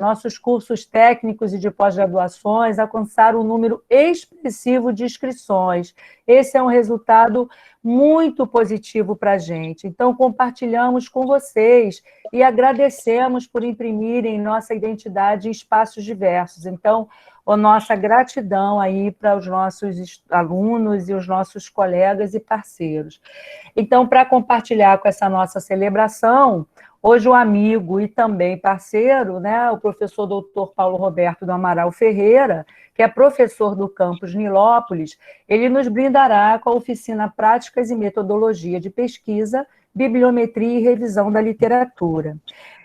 nossos cursos técnicos e de pós-graduações alcançaram um número expressivo de inscrições. Esse é um resultado muito positivo para a gente. Então, compartilhamos com vocês e agradecemos por imprimirem nossa identidade em espaços diversos. Então, a nossa gratidão aí para os nossos alunos e os nossos colegas e parceiros. Então, para compartilhar com essa nossa celebração, hoje o amigo e também parceiro, né, o professor doutor Paulo Roberto do Amaral Ferreira, que é professor do campus Nilópolis, ele nos brindará com a oficina Práticas e Metodologia de Pesquisa, Bibliometria e Revisão da Literatura.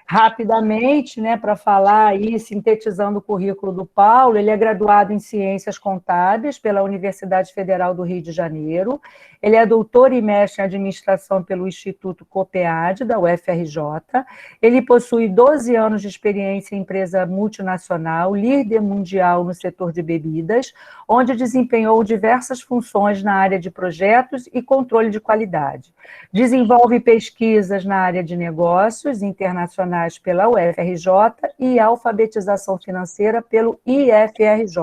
Rapidamente, né, para falar aí, sintetizando o currículo do Paulo, ele é graduado em Ciências Contábeis pela Universidade Federal do Rio de Janeiro, ele é doutor e mestre em Administração pelo Instituto COPEAD, da UFRJ, ele possui 12 anos de experiência em empresa multinacional, líder mundial no setor de bebidas, onde desempenhou diversas funções na área de projetos e controle de qualidade. Desenvolve pesquisas na área de negócios internacionais pela UFRJ e alfabetização financeira pelo IFRJ.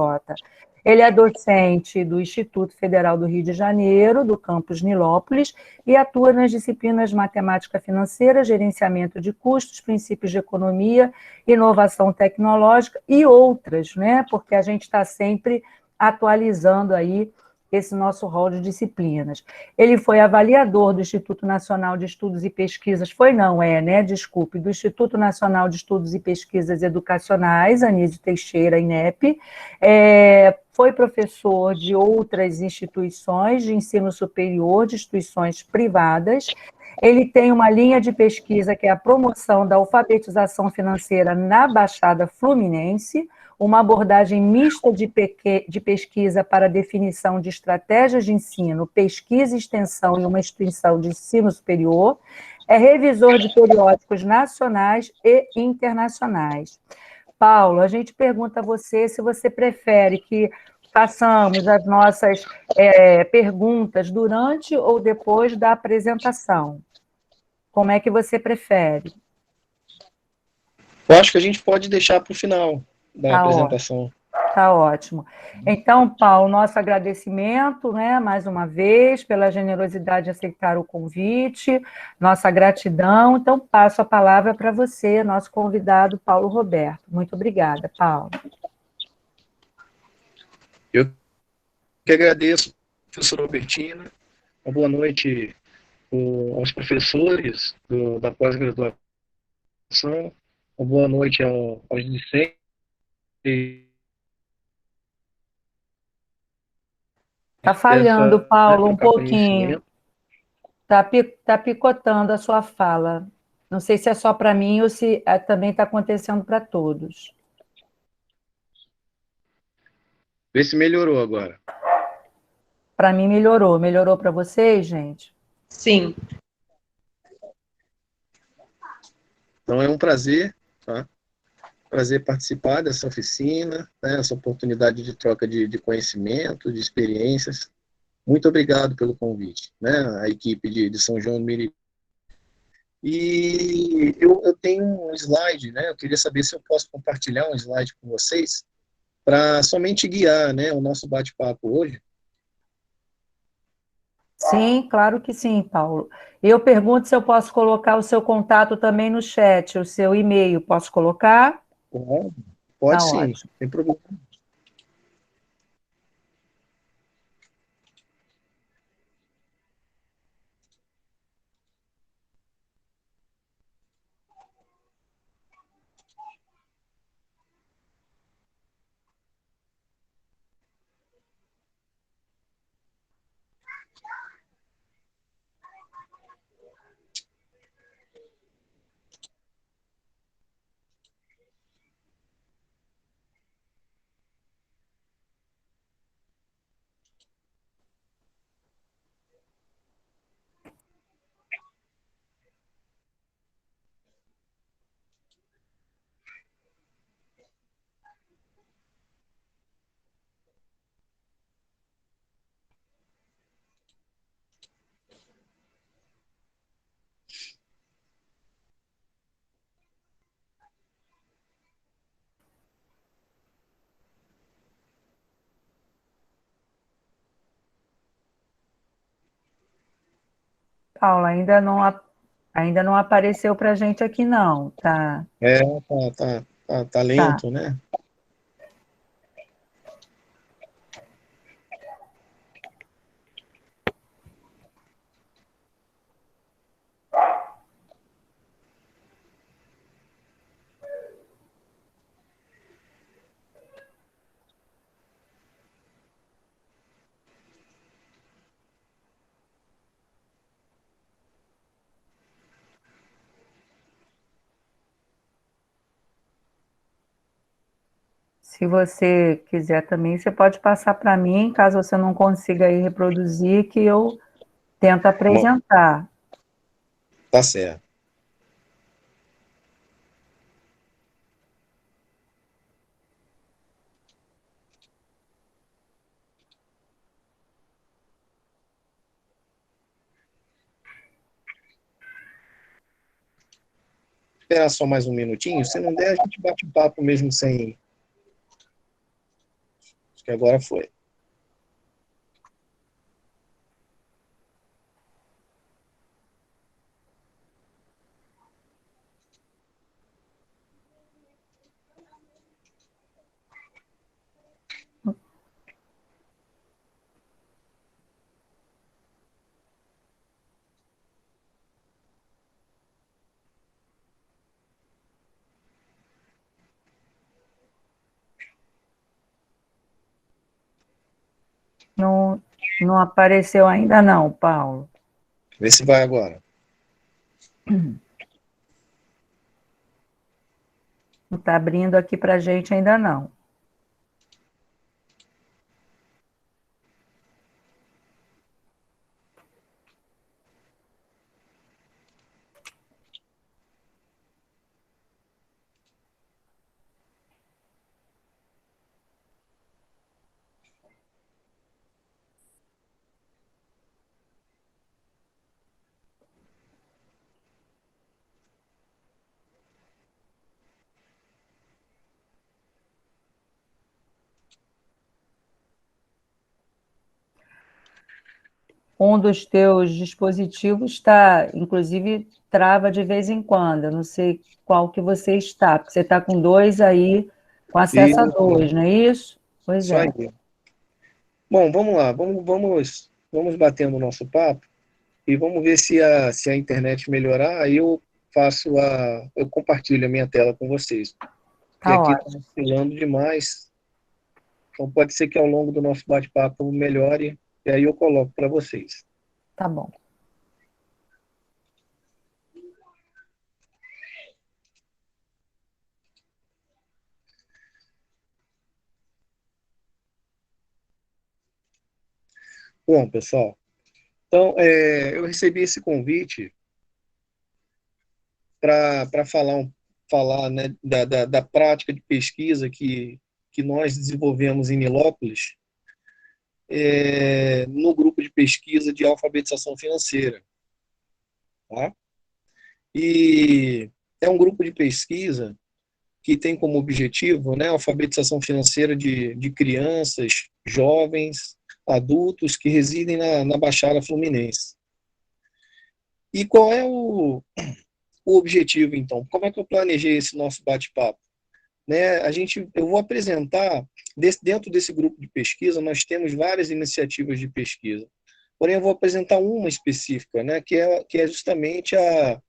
Ele é docente do Instituto Federal do Rio de Janeiro, do campus Nilópolis, e atua nas disciplinas Matemática Financeira, Gerenciamento de Custos, Princípios de Economia, Inovação Tecnológica e outras, né? Porque a gente está sempre atualizando aí esse nosso rol de disciplinas. Ele foi avaliador do Instituto Nacional de Estudos e Pesquisas, do Instituto Nacional de Estudos e Pesquisas Educacionais, Anísio Teixeira, INEP, foi professor de outras instituições de ensino superior, de instituições privadas. Ele tem uma linha de pesquisa que é a promoção da alfabetização financeira na Baixada Fluminense, uma abordagem mista de pesquisa para definição de estratégias de ensino, pesquisa e extensão em uma instituição de ensino superior, é revisor de periódicos nacionais e internacionais. Paulo, a gente pergunta a você se você prefere que façamos as nossas perguntas durante ou depois da apresentação. Como é que você prefere? Eu acho que a gente pode deixar para o final da apresentação. Tá ótimo. Então, Paulo, nosso agradecimento, né, mais uma vez, pela generosidade de aceitar o convite, nossa gratidão. Então, passo a palavra para você, nosso convidado, Paulo Roberto. Muito obrigada, Paulo. Eu que agradeço, professora Albertina. Uma boa noite aos professores da pós-graduação. Uma boa noite aos discentes. Está falhando, Paulo, um pouquinho. Está picotando a sua fala. Não sei se é só para mim ou se também está acontecendo para todos. Vê se melhorou agora. Para mim melhorou. Melhorou para vocês, gente? Sim. Então é um prazer, tá? Prazer participar dessa oficina, né? Essa oportunidade de troca de conhecimento, de experiências. Muito obrigado pelo convite, né? A equipe de São João do Meriti. E eu tenho um slide, né? Eu queria saber se eu posso compartilhar um slide com vocês para somente guiar, né, o nosso bate-papo hoje. Sim, claro que sim, Paulo. Eu pergunto se eu posso colocar o seu contato também no chat, o seu e-mail, posso colocar? Pode Tá sim, ótimo. sem problema. Paulo, ainda não apareceu para a gente aqui, não. Tá, Tá tá. lento, né? Se você quiser também, você pode passar para mim, caso você não consiga aí reproduzir, que eu tento Bom, apresentar. tá certo. Esperar só mais um minutinho. Se não der, a gente bate um papo mesmo sem. Acho que agora foi. Não, não apareceu ainda não, Paulo. Vê se vai agora. Não está abrindo aqui para a gente ainda não. Um dos teus dispositivos está, inclusive, trava de vez em quando. Eu não sei qual que você está, porque você está com dois aí, com acesso a Isso, dois, não é isso? Pois isso aí. é. Bom, vamos lá. Vamos batendo o nosso papo e vamos ver se a internet melhorar. Aí eu compartilho a minha tela com vocês. Porque Tá aqui está ótimo. oscilando demais. Então pode ser que ao longo do nosso bate-papo melhore e aí eu coloco para vocês. Tá bom. Bom, pessoal, então eu recebi esse convite para falar né, da prática de pesquisa que nós desenvolvemos em Nilópolis, no grupo de pesquisa de alfabetização financeira. Tá? E é um grupo de pesquisa que tem como objetivo né, a alfabetização financeira de crianças, jovens, adultos que residem na Baixada Fluminense. E qual é o objetivo, então? Como é que eu planejei esse nosso bate-papo? Né, eu vou apresentar, dentro desse grupo de pesquisa, nós temos várias iniciativas de pesquisa. Porém, eu vou apresentar uma específica, né, que é justamente a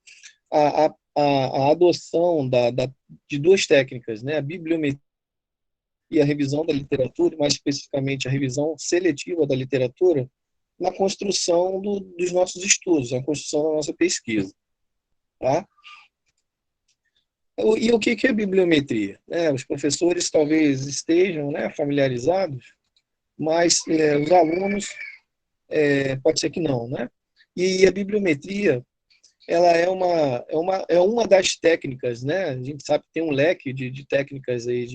adoção de duas técnicas, né, a bibliometria e a revisão da literatura, mais especificamente a revisão seletiva da literatura, na construção dos nossos estudos, na construção da nossa pesquisa. Tá? E o que é bibliometria? Os professores talvez estejam né, familiarizados, mas os alunos pode ser que não. Né? E a bibliometria ela é uma das técnicas, né? A gente sabe que tem um leque de técnicas aí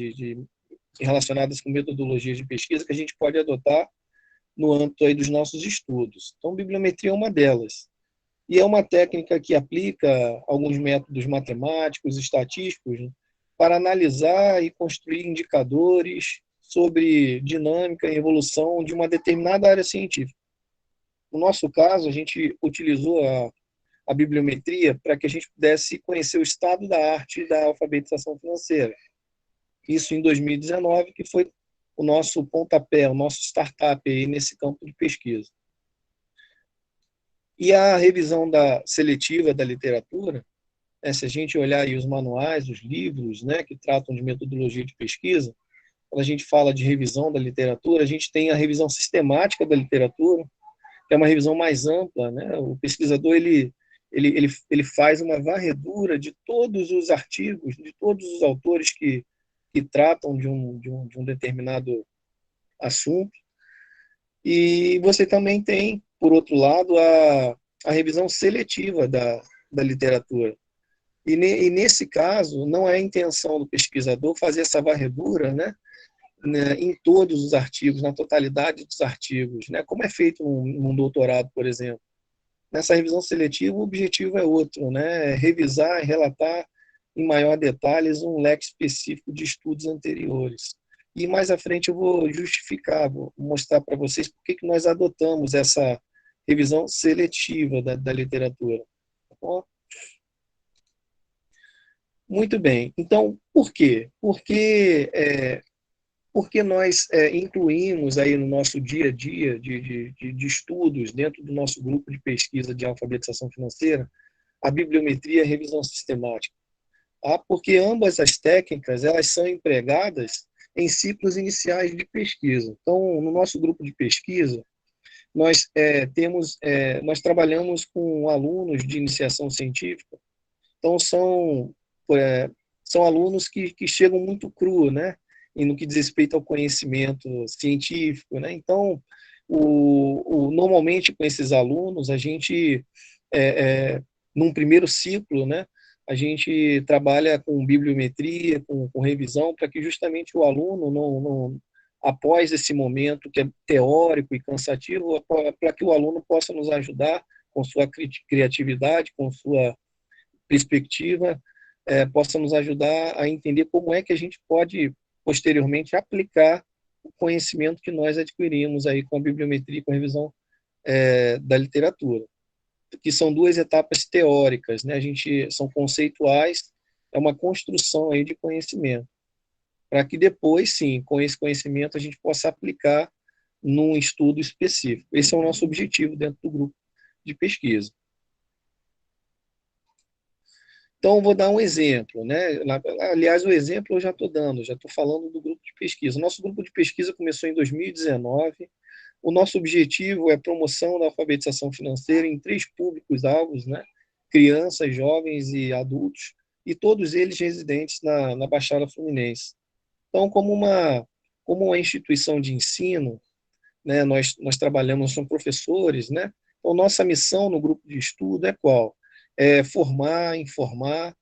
relacionadas com metodologias de pesquisa que a gente pode adotar no âmbito aí dos nossos estudos. Então, bibliometria é uma delas. E é uma técnica que aplica alguns métodos matemáticos, estatísticos, né, para analisar e construir indicadores sobre dinâmica e evolução de uma determinada área científica. No nosso caso, a gente utilizou a bibliometria para que a gente pudesse conhecer o estado da arte da alfabetização financeira. Isso em 2019, que foi o nosso pontapé, o nosso startup aí nesse campo de pesquisa. E a revisão seletiva da literatura, se a gente olhar aí os manuais, os livros, que tratam de metodologia de pesquisa, quando a gente fala de revisão da literatura, a gente tem a revisão sistemática da literatura, que é uma revisão mais ampla, O pesquisador ele faz uma varredura de todos os artigos, de todos os autores que tratam de um determinado assunto. E você também tem, por outro lado, a revisão seletiva da literatura. E nesse caso, não é a intenção do pesquisador fazer essa varredura, em todos os artigos, na totalidade dos artigos, como é feito num doutorado, por exemplo. Nessa revisão seletiva, o objetivo é outro, é revisar e relatar em maior detalhes um leque específico de estudos anteriores. E mais à frente eu vou justificar, vou mostrar para vocês por que nós adotamos essa revisão seletiva da literatura. Tá bom? Muito bem. Então, por quê? Porque nós incluímos aí no nosso dia a dia de estudos, dentro do nosso grupo de pesquisa de alfabetização financeira, a bibliometria e a revisão sistemática. Porque ambas as técnicas elas são empregadas em ciclos iniciais de pesquisa. Então, no nosso grupo de pesquisa, nós nós trabalhamos com alunos de iniciação científica. Então, são alunos que chegam muito cru, e no que diz respeito ao conhecimento científico, Então, normalmente com esses alunos, a gente, num primeiro ciclo, a gente trabalha com bibliometria, com revisão, para que justamente o aluno, não, após esse momento que é teórico e cansativo, para que o aluno possa nos ajudar com sua criatividade, com sua perspectiva, possa nos ajudar a entender como é que a gente pode posteriormente aplicar o conhecimento que nós adquirimos aí com a bibliometria e com a revisão da literatura, que são duas etapas teóricas, são conceituais, é uma construção aí de conhecimento, para que depois, sim, com esse conhecimento a gente possa aplicar num estudo específico. Esse é o nosso objetivo dentro do grupo de pesquisa. Então, vou dar um exemplo, Aliás, o exemplo eu já estou dando, já estou falando do grupo de pesquisa. Nosso grupo de pesquisa começou em 2019. O nosso objetivo é a promoção da alfabetização financeira em 3 públicos-alvos, crianças, jovens e adultos, e todos eles residentes na Baixada Fluminense. Então, como uma instituição de ensino, nós trabalhamos com professores, Então, nossa missão no grupo de estudo é qual? Formar, informar,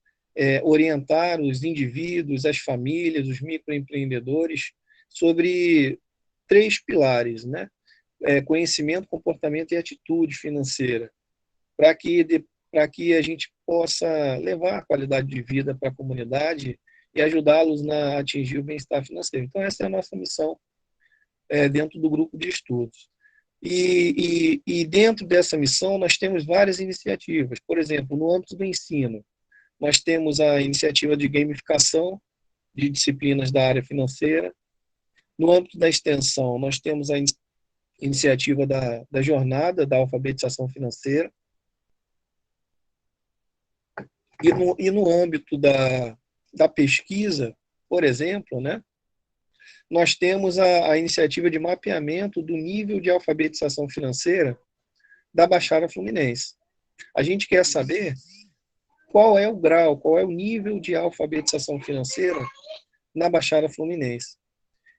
orientar os indivíduos, as famílias, os microempreendedores sobre 3 pilares, conhecimento, comportamento e atitude financeira, para que a gente possa levar a qualidade de vida para a comunidade e ajudá-los a atingir o bem-estar financeiro. Então, essa é a nossa missão dentro do grupo de estudos. E dentro dessa missão, nós temos várias iniciativas. Por exemplo, no âmbito do ensino, nós temos a iniciativa de gamificação de disciplinas da área financeira. No âmbito da extensão, nós temos a iniciativa da jornada da alfabetização financeira. E no âmbito da pesquisa, por exemplo, nós temos a iniciativa de mapeamento do nível de alfabetização financeira da Baixada Fluminense. A gente quer saber qual é o grau, qual é o nível de alfabetização financeira na Baixada Fluminense.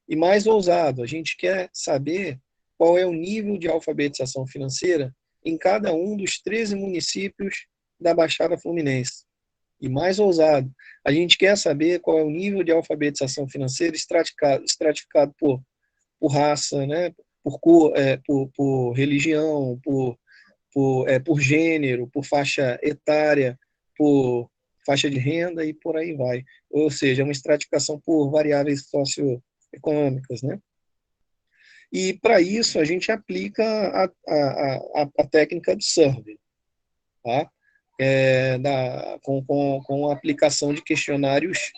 E mais ousado, a gente quer saber qual é o nível de alfabetização financeira em cada um dos 13 municípios da Baixada Fluminense. E mais ousado, a gente quer saber qual é o nível de alfabetização financeira estratificado por raça, por cor, por religião, por gênero, por faixa etária, por faixa de renda e por aí vai. Ou seja, é uma estratificação por variáveis socioeconômicas, E, para isso, a gente aplica a técnica do survey, tá? Com a aplicação de questionários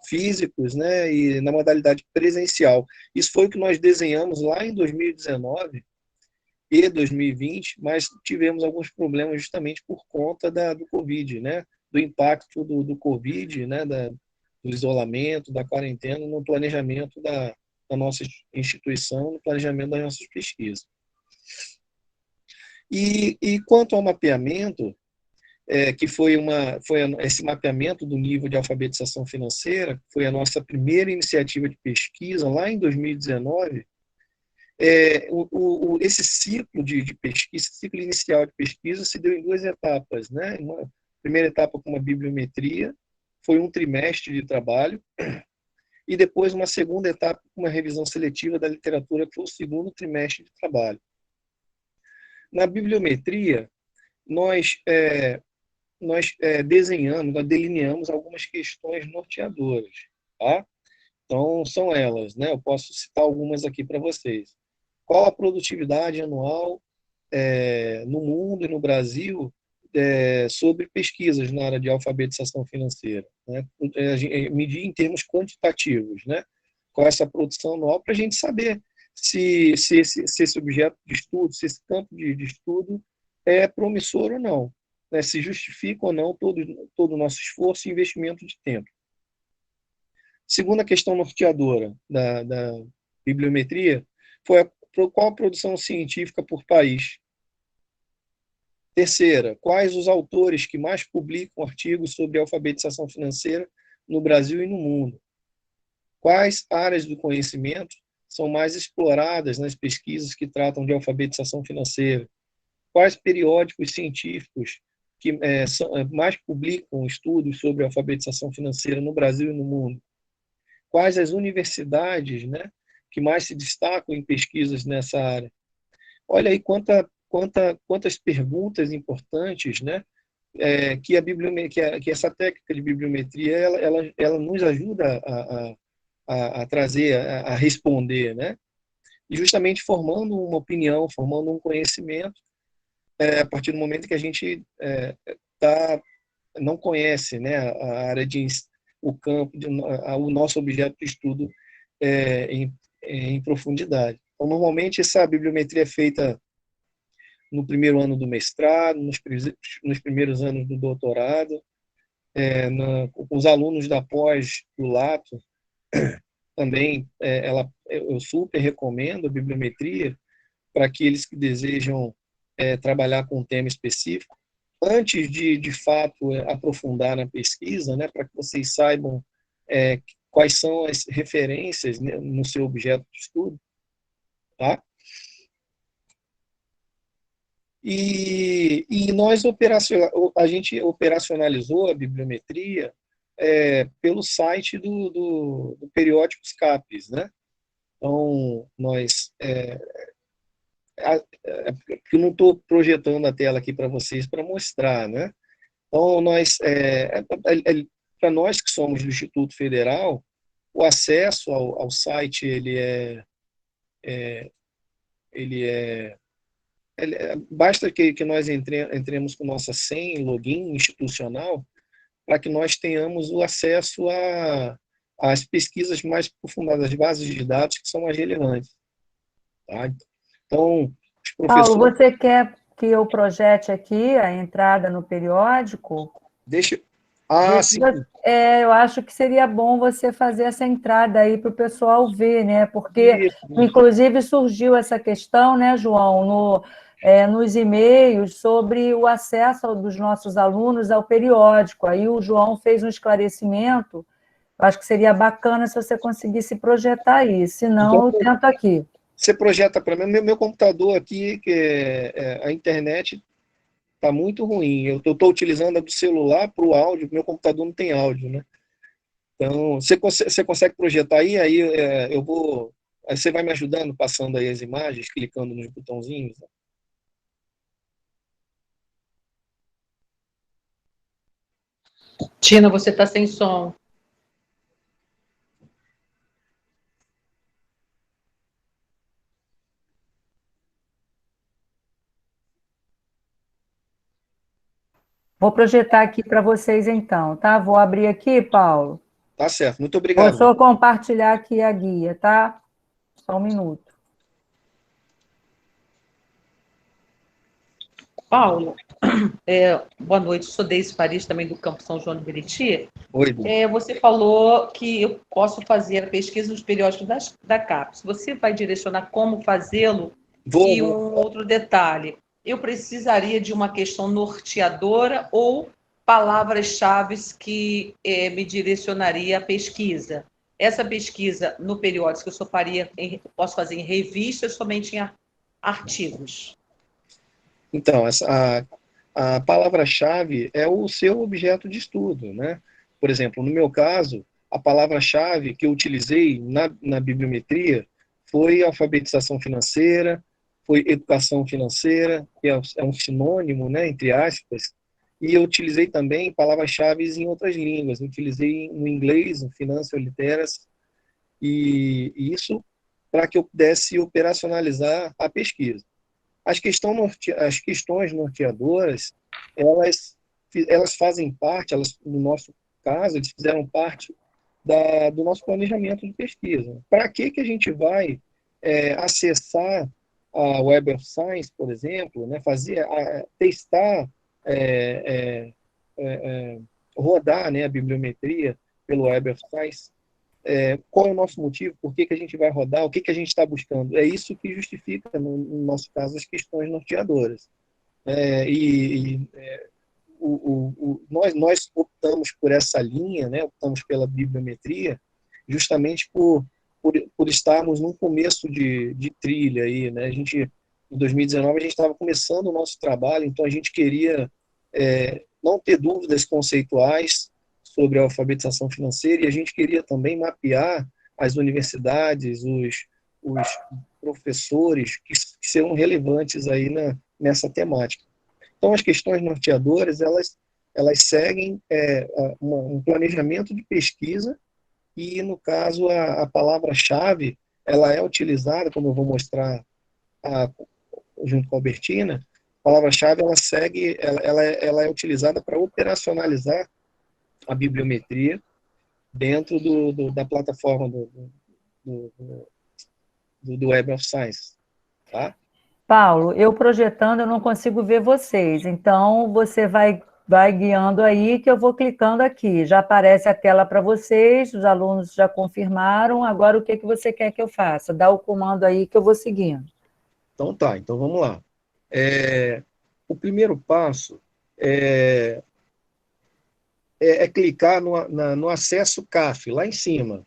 físicos, né, e na modalidade presencial. Isso foi o que nós desenhamos lá em 2019 e 2020, mas tivemos alguns problemas justamente por conta do Covid, né, do impacto do Covid, né, do isolamento, da quarentena, no planejamento da nossa instituição, no planejamento das nossas pesquisas. E quanto ao mapeamento, que foi esse mapeamento do nível de alfabetização financeira, foi a nossa primeira iniciativa de pesquisa lá em 2019. Esse ciclo de pesquisa, esse ciclo inicial de pesquisa se deu em duas etapas, né? Uma primeira etapa com uma bibliometria, foi um trimestre de trabalho, e depois uma segunda etapa com uma revisão seletiva da literatura, que foi o segundo trimestre de trabalho. Na bibliometria, nós desenhamos, nós delineamos algumas questões norteadoras, tá? Então, são elas, né? Eu posso citar algumas aqui para vocês. Qual a produtividade anual no mundo e no Brasil sobre pesquisas na área de alfabetização financeira, né? Medir em termos quantitativos, né? Qual é essa produção anual, para a gente saber se esse objeto de estudo, se esse campo de estudo é promissor ou não, né? Se justifica ou não todo o nosso esforço e investimento de tempo. Segunda questão norteadora da bibliometria foi qual a produção científica por país. Terceira, quais os autores que mais publicam artigos sobre alfabetização financeira no Brasil e no mundo? Quais áreas do conhecimento são mais exploradas nas pesquisas que tratam de alfabetização financeira? Quais periódicos científicos que mais publicam estudos sobre alfabetização financeira no Brasil e no mundo? Quais as universidades, né, que mais se destacam em pesquisas nessa área? Olha aí quantas perguntas importantes, né, que essa técnica de bibliometria ela nos ajuda a trazer, a responder, né? E justamente formando uma opinião, formando um conhecimento, a partir do momento que a gente não conhece, né, a área o campo, o nosso objeto de estudo em profundidade. Então, normalmente, essa bibliometria é feita no primeiro ano do mestrado, nos primeiros anos do doutorado, com os alunos da pós, do Lato, também eu super recomendo a bibliometria para aqueles que desejam trabalhar com um tema específico, antes de fato, aprofundar na pesquisa, né, para que vocês saibam quais são as referências, né, no seu objeto de estudo, tá? E a gente operacionalizou a bibliometria pelo site do periódico CAPES, né? Então, eu não estou projetando a tela aqui para vocês para mostrar, né? Então, para nós que somos do Instituto Federal, o acesso ao site basta que nós entremos com nossa senha e login institucional para que nós tenhamos o acesso às pesquisas mais profundas, às bases de dados que são mais relevantes. Tá? Então, os Paulo, professores... você quer que eu projete aqui a entrada no periódico? Sim. Eu acho que seria bom você fazer essa entrada aí para o pessoal ver, né? Porque, Isso. inclusive, surgiu essa questão, né, João, nos e-mails sobre o acesso dos nossos alunos ao periódico. Aí o João fez um esclarecimento. Eu acho que seria bacana se você conseguisse projetar aí, senão eu tento aqui. Você projeta para mim, meu computador aqui, que a internet está muito ruim. Eu estou utilizando a do celular para o áudio, meu computador não tem áudio, né? Então, você consegue projetar aí eu vou... Aí você vai me ajudando, passando aí as imagens, clicando nos botãozinhos. Tina, você está sem som. Vou projetar aqui para vocês, então, tá? Vou abrir aqui, Paulo. Tá certo, muito Vou obrigado. só compartilhar aqui a guia, tá? Só um minuto. Paulo, boa noite, sou Deise Paris, também do Campo São João de Meriti. Oi, Du. Você falou que eu posso fazer a pesquisa nos periódicos da CAPES. Você vai direcionar como fazê-lo? E um outro detalhe, eu precisaria de uma questão norteadora ou palavras-chave que me direcionaria à pesquisa? Essa pesquisa no periódico eu só posso fazer em revistas, somente em artigos? Então, a palavra-chave é o seu objeto de estudo, né? Por exemplo, no meu caso, a palavra-chave que eu utilizei na bibliometria foi alfabetização financeira, foi educação financeira, que é um sinônimo, né, entre aspas, e eu utilizei também palavras-chave em outras línguas. Eu utilizei no inglês, no Financial Literacy, e isso para que eu pudesse operacionalizar a pesquisa. As questões norteadoras, elas fazem parte, no nosso caso, eles fizeram parte do nosso planejamento de pesquisa. Para que a gente vai acessar a Web of Science, por exemplo, né, testar, rodar, né, a bibliometria pelo Web of Science? Qual é o nosso motivo? Por que a gente vai rodar? O que a gente está buscando? É isso que justifica, no nosso caso, as questões norteadoras. Nós optamos por essa linha, né, optamos pela bibliometria, justamente por estarmos num começo de trilha aí, né? Em 2019 a gente estava começando o nosso trabalho, então a gente queria não ter dúvidas conceituais sobre a alfabetização financeira, e a gente queria também mapear as universidades, os professores que serão relevantes aí nessa temática. Então, as questões norteadoras, elas seguem um planejamento de pesquisa, e, no caso, a palavra-chave, ela é utilizada, como eu vou mostrar junto com a Albertina, a palavra-chave, ela é utilizada para operacionalizar a bibliometria dentro da plataforma do Web of Science, tá? Paulo, eu projetando, eu não consigo ver vocês, então você vai guiando aí que eu vou clicando aqui. Já aparece a tela para vocês, os alunos já confirmaram, agora o que você quer que eu faça? Dá o comando aí que eu vou seguindo. Então tá, então vamos lá. O primeiro passo é clicar no acesso CAF, lá em cima.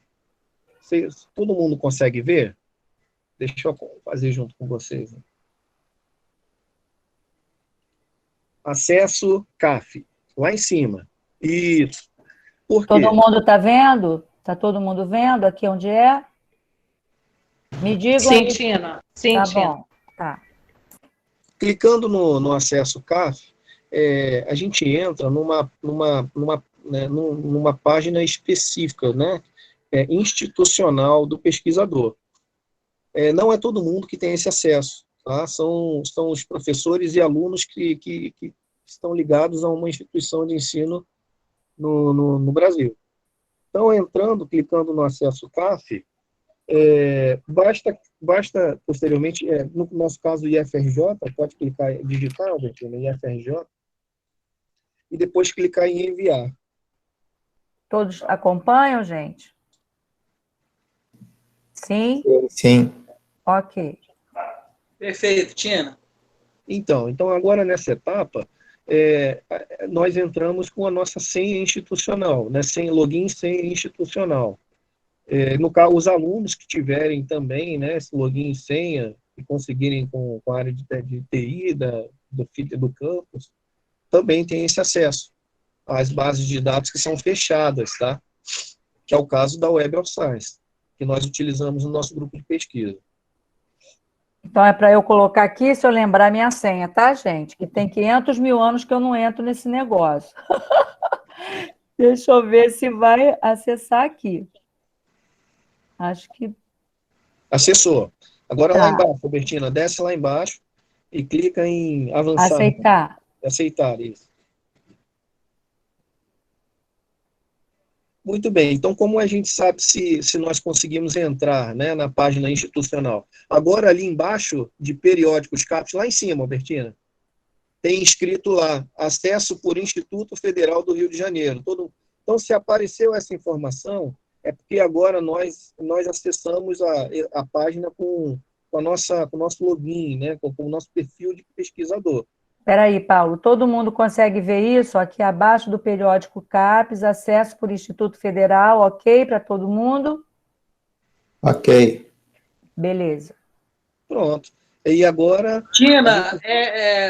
Todo mundo consegue ver? Deixa eu fazer junto com vocês. Acesso CAF, lá em cima. Isso. Por quê? Todo mundo está vendo? Está todo mundo vendo aqui onde é? Me digam. Sim, Tina. Sim, tá Tina. Bom. Tá. Clicando no acesso CAF, a gente entra numa página específica, né, institucional do pesquisador. Não é todo mundo que tem esse acesso, tá? São os professores e alunos que estão ligados a uma instituição de ensino no Brasil. Então, clicando no acesso CAF, basta posteriormente, no nosso caso, o IFRJ, pode clicar, digitar, no IFRJ, e depois clicar em enviar. Todos acompanham, gente? Sim? Sim. Ok. Perfeito, Tina. Então agora nessa etapa, nós entramos com a nossa senha institucional, né, login senha institucional. No caso, os alunos que tiverem também, né, esse login e senha, e conseguirem com a área de TI do campus, também tem esse acesso às bases de dados que são fechadas, tá? Que é o caso da Web of Science, que nós utilizamos no nosso grupo de pesquisa. Então, é para eu colocar aqui, se eu lembrar minha senha, tá, gente? Que tem 500 mil anos que eu não entro nesse negócio. Deixa eu ver se vai acessar aqui. Acho que... Acessou. Agora, tá. Lá embaixo, Robertina, desce lá embaixo e clica em avançar. Aceitar. Aceitar, isso. Muito bem. Então, como a gente sabe se nós conseguimos entrar, né, na página institucional? Agora, ali embaixo de periódicos CAPES, lá em cima, Albertina, tem escrito lá, acesso por Instituto Federal do Rio de Janeiro. Então, se apareceu essa informação, é porque agora nós acessamos a página com com o nosso login, né, com o nosso perfil de pesquisador. Espera aí, Paulo, todo mundo consegue ver isso? Aqui abaixo do periódico CAPES, acesso por Instituto Federal, ok para todo mundo? Ok. Beleza. Pronto. E agora... Tina,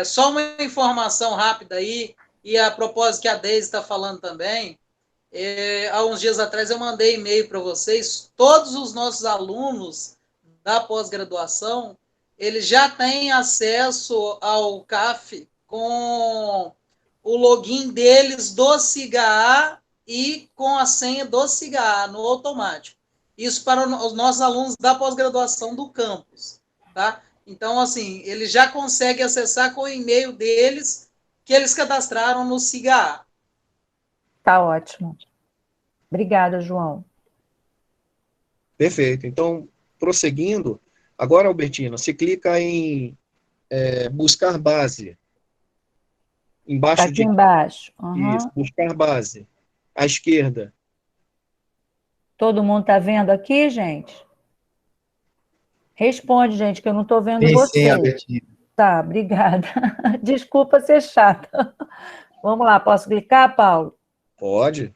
só uma informação rápida aí, e a propósito que a Deise está falando também, há uns dias atrás eu mandei e-mail para vocês, todos os nossos alunos da pós-graduação, eles já têm acesso ao CAF com o login deles do SIGA e com a senha do SIGA no automático. Isso para os nossos alunos da pós-graduação do campus, tá? Então, assim, eles já conseguem acessar com o e-mail deles que eles cadastraram no SIGA. Tá ótimo. Obrigada, João. Perfeito. Então, prosseguindo, agora, Albertina, você clica em buscar base. Embaixo Tá aqui embaixo. Isso, buscar base. À esquerda. Todo mundo está vendo aqui, gente? Responde, gente, que eu não estou vendo Sim, vocês. sim, Albertina. Tá, obrigada. Desculpa ser chata. Vamos lá, posso clicar, Paulo? Pode.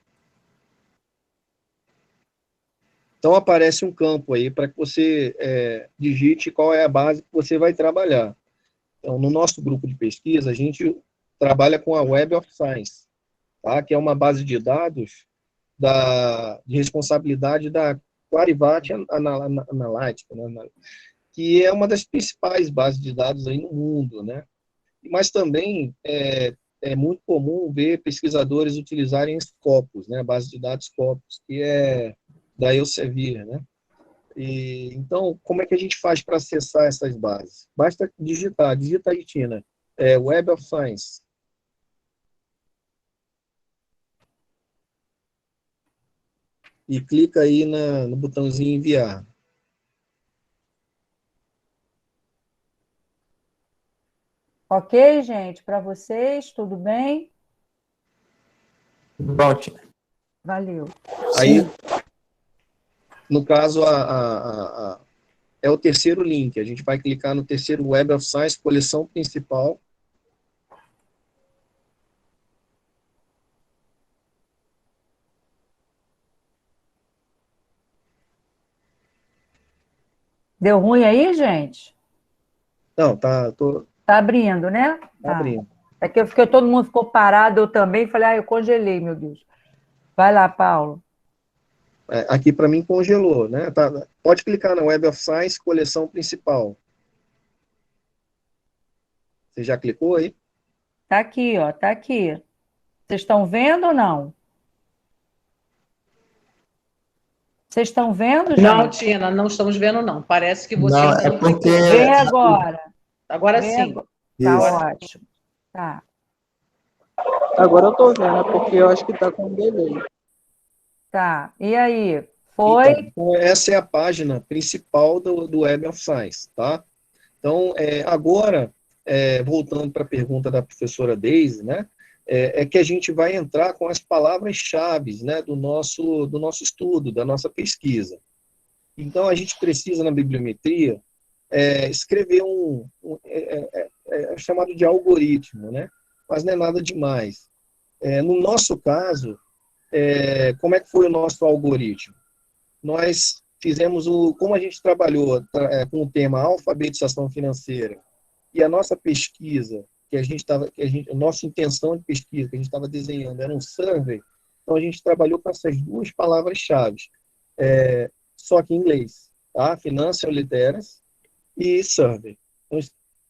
Então, aparece um campo aí para que você digite qual é a base que você vai trabalhar. Então, no nosso grupo de pesquisa, a gente trabalha com a Web of Science, tá? Que é uma base de dados de responsabilidade da Clarivate Analytica, né? Que é uma das principais bases de dados aí no mundo, né? Mas também é muito comum ver pesquisadores utilizarem Scopus, né? A base de dados Scopus, que é da Elsevier, né? Então, como é que a gente faz para acessar essas bases? Basta digita aí, Tina, Web of Science. E clica aí no botãozinho enviar. Ok, gente? Para vocês, tudo bem? Bom, Tina. Valeu. Aí, no caso, é o terceiro link. A gente vai clicar no terceiro Web of Science, coleção principal. Deu ruim aí, gente? Não, tá abrindo, né? abrindo. É que todo mundo ficou parado, eu também. Falei, eu congelei, meu Deus. Vai lá, Paulo. Aqui para mim congelou, né? Pode clicar na Web of Science, coleção principal. Você já clicou aí? Tá aqui, ó, tá aqui. Vocês estão vendo ou não? Vocês estão vendo, gente? Não, Tina, não estamos vendo, não. Parece que você Não, ainda é não porque... Vê agora. Agora Vê sim. agora. Isso. Tá ótimo. Tá. Agora eu tô vendo, é porque eu acho que tá com delay. Tá. E aí? Foi? Então, essa é a página principal do Web of Science, tá? Então, agora, voltando para a pergunta da professora Deise, né? É que a gente vai entrar com as palavras-chave, né, do nosso estudo, da nossa pesquisa. Então, a gente precisa, na bibliometria, escrever chamado de algoritmo, né? Mas não é nada demais. No nosso caso, como é que foi o nosso algoritmo? Nós fizemos como a gente trabalhou com o tema alfabetização financeira e a nossa pesquisa, a nossa intenção de pesquisa que a gente estava desenhando era um survey, então a gente trabalhou com essas duas palavras-chave, só que em inglês, tá? Financial Literacy e survey. Então,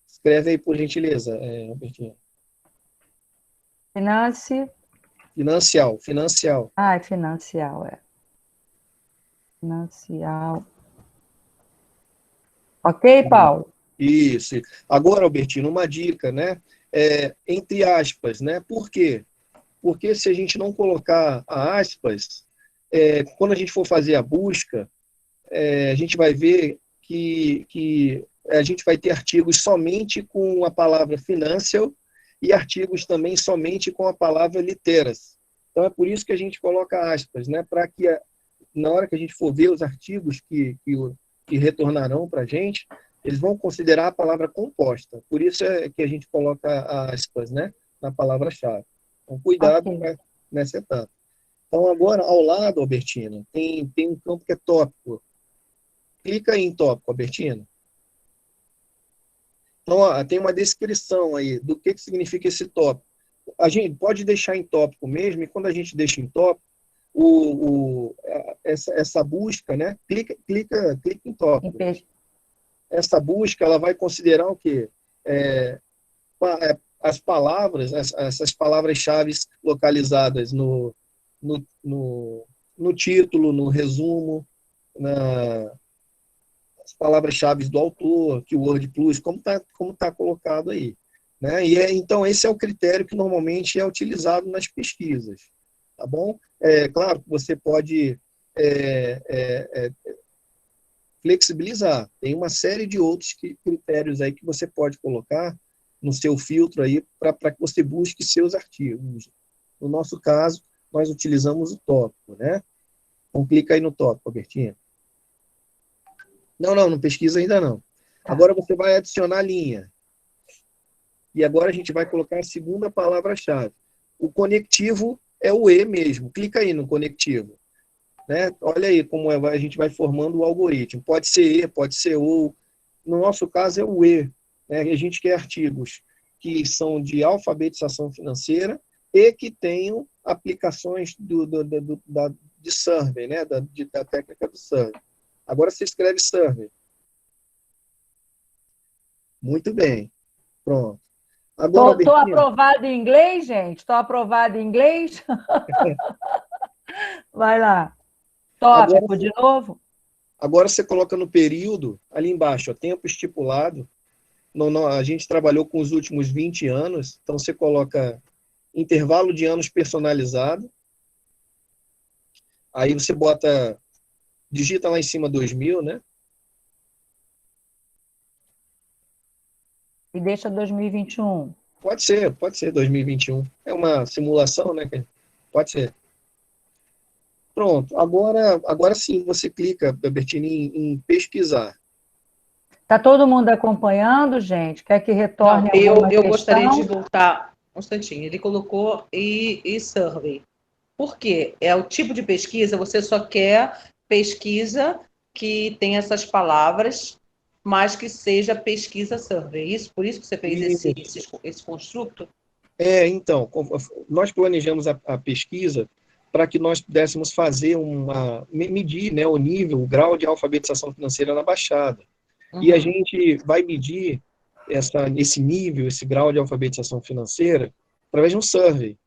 escreve aí, por gentileza, Albertinho. Financial. Ah, é financial, Financial. Ok, Paulo? Isso. Agora, Albertino, uma dica, né? Entre aspas, né? Por quê? Porque se a gente não colocar a aspas, quando a gente for fazer a busca, a gente vai ver que a gente vai ter artigos somente com a palavra financial e artigos também somente com a palavra literacy. Então, é por isso que a gente coloca aspas, né? Para que, na hora que a gente for ver os artigos que retornarão para a gente, eles vão considerar a palavra composta. Por isso é que a gente coloca aspas, né? Na palavra-chave. Então, cuidado nessa etapa. Então, agora, ao lado, Albertina, tem um campo que é tópico. Clica aí em tópico, Albertina. Então, tem uma descrição aí do que significa esse tópico. A gente pode deixar em tópico mesmo, e quando a gente deixa em tópico, essa busca, né? Clica em tópico. Essa busca, ela vai considerar o quê? As palavras, essas palavras-chave localizadas no título, no resumo, as palavras-chave do autor, keyword plus, como tá colocado aí. Né? Então, esse é o critério que normalmente é utilizado nas pesquisas. Tá bom? Claro que você pode flexibilizar. Tem uma série de outros critérios aí que você pode colocar no seu filtro aí para que você busque seus artigos. No nosso caso, nós utilizamos o tópico, né? Então, clica aí no tópico, Albertina. Não pesquisa ainda não. Agora você vai adicionar linha. E agora a gente vai colocar a segunda palavra-chave. O conectivo é o E mesmo. Clica aí no conectivo. Né? Olha aí como a gente vai formando o algoritmo. Pode ser E, pode ser OU. No nosso caso é o E. Né? A gente quer artigos que são de alfabetização financeira e que tenham aplicações de survey, né? da técnica do survey. Agora você escreve survey. Muito bem. Pronto. Estou aprovado em inglês, gente? Estou aprovado em inglês? Vai lá. Tópico, agora, de novo? Agora você coloca no período, ali embaixo, ó, tempo estipulado. A gente trabalhou com os últimos 20 anos, então você coloca intervalo de anos personalizado. Aí você digita lá em cima 2000, né? E deixa 2021. Pode ser 2021. É uma simulação, né? Pode ser. Pronto. Agora sim, você clica, Bertini, em pesquisar. Está todo mundo acompanhando, gente? Quer que retorne? Não, eu gostaria de voltar um instantinho. Ele colocou e-survey. Por quê? É o tipo de pesquisa, você só quer pesquisa que tem essas palavras, mas que seja pesquisa survey. Por isso que você fez esse construto? Então, nós planejamos a pesquisa para que nós pudéssemos fazer medir, né, o nível, o grau de alfabetização financeira na Baixada. Uhum. E a gente vai medir esse nível, esse grau de alfabetização financeira através de um survey.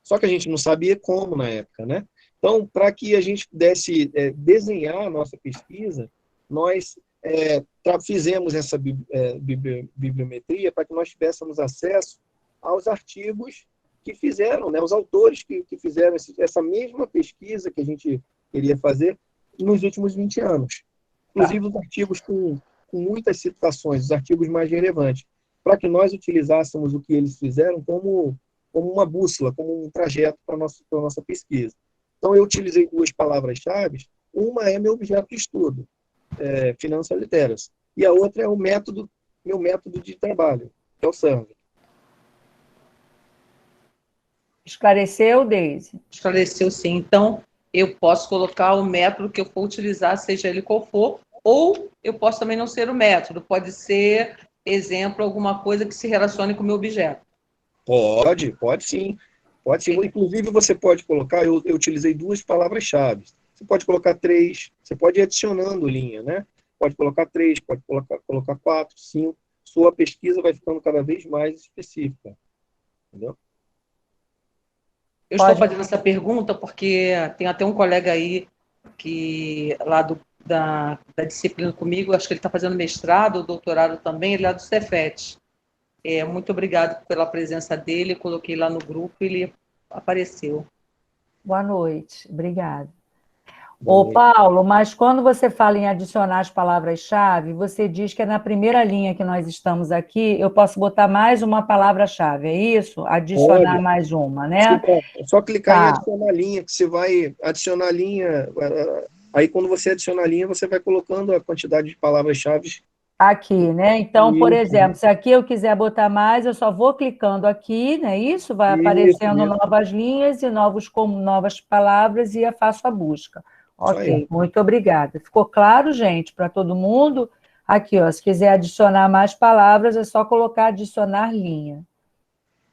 Só que a gente não sabia como na época, né? Então, para que a gente pudesse desenhar a nossa pesquisa, nós fizemos essa bibliometria para que nós tivéssemos acesso aos artigos que fizeram, né, os autores que fizeram essa mesma pesquisa que a gente queria fazer nos últimos 20 anos. Inclusive os artigos com muitas citações, os artigos mais relevantes, para que nós utilizássemos o que eles fizeram como uma bússola, como um trajeto para a nossa pesquisa. Então, eu utilizei duas palavras-chave. Uma é meu objeto de estudo, Financial Literacy, e a outra é meu método de trabalho, que é o survey. Esclareceu, Deise? Esclareceu, sim. Então, eu posso colocar o método que eu for utilizar, seja ele qual for, ou eu posso também não ser o método, pode ser, exemplo, alguma coisa que se relacione com o meu objeto. Pode sim. Pode sim. Inclusive, você pode colocar, eu utilizei duas palavras-chave. Você pode colocar 3, você pode ir adicionando linha, né? Pode colocar 3, pode colocar 4, 5. Sua pesquisa vai ficando cada vez mais específica. Entendeu? Eu estou fazendo essa pergunta porque tem até um colega aí que lá da disciplina comigo, acho que ele está fazendo mestrado, doutorado também, ele é lá do Cefet. Muito obrigado pela presença dele, eu coloquei lá no grupo e ele apareceu. Boa noite, obrigada. Ô, Paulo, mas quando você fala em adicionar as palavras-chave, você diz que é na primeira linha que nós estamos aqui, eu posso botar mais uma palavra-chave, é isso? Adicionar Pode. mais uma, né? É só clicar em Tá, adicionar linha, que você vai adicionar linha. Aí, quando você adicionar linha, você vai colocando a quantidade de palavras-chave. aqui, né? Então, por Isso, exemplo, se aqui eu quiser botar mais, eu só vou clicando aqui, né? Isso vai aparecendo isso. novas linhas e novas palavras e eu faço a busca. Isso aí. Ok, muito obrigada. Ficou claro, gente, para todo mundo? Aqui, ó, se quiser adicionar mais palavras, é só colocar adicionar linha.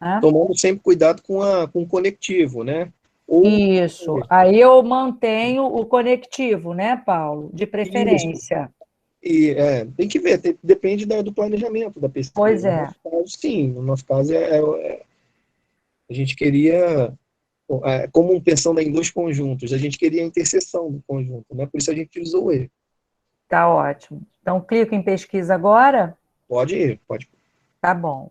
Né? Tomando sempre cuidado com o conectivo, né? Ou Isso. Aí eu mantenho o conectivo, né, Paulo? De preferência. E tem que ver, depende do planejamento da pesquisa. Pois No é. nosso caso, sim. No nosso caso, a gente queria, como pensando em dois conjuntos, a gente queria a interseção do conjunto, né? Por isso a gente usou o E. Tá ótimo. Então, clico em pesquisa agora. Pode ir, pode. Tá bom.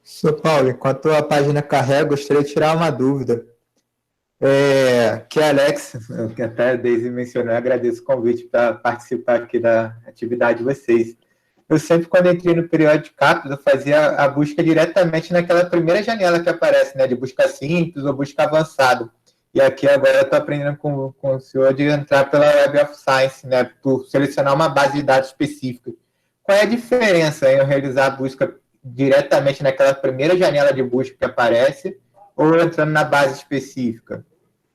Sr. Paulo, enquanto a página carrega, gostaria de tirar uma dúvida. Que a Alex, que até a Daisy mencionou, eu agradeço o convite para participar aqui da atividade de vocês. Eu sempre, quando entrei no período de CAPES, eu fazia a busca diretamente naquela primeira janela que aparece, né, de busca simples ou busca avançado. E aqui agora eu estou aprendendo com o senhor de entrar pela Web of Science, né, por selecionar uma base de dados específica. Qual é a diferença em eu realizar a busca diretamente naquela primeira janela de busca que aparece ou entrando na base específica?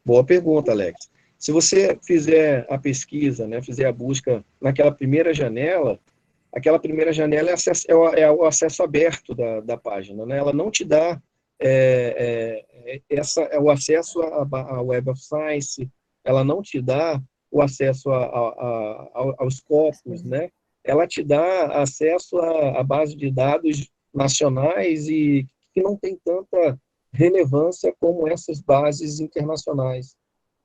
Boa pergunta, Alex. Se você fizer a pesquisa, né, fizer a busca naquela primeira janela, aquela primeira janela é o acesso aberto da página, né? Ela não te dá o acesso à Web of Science, ela não te dá o acesso aos corpos, né? Ela te dá acesso à base de dados nacionais e que não tem tanta relevância como essas bases internacionais,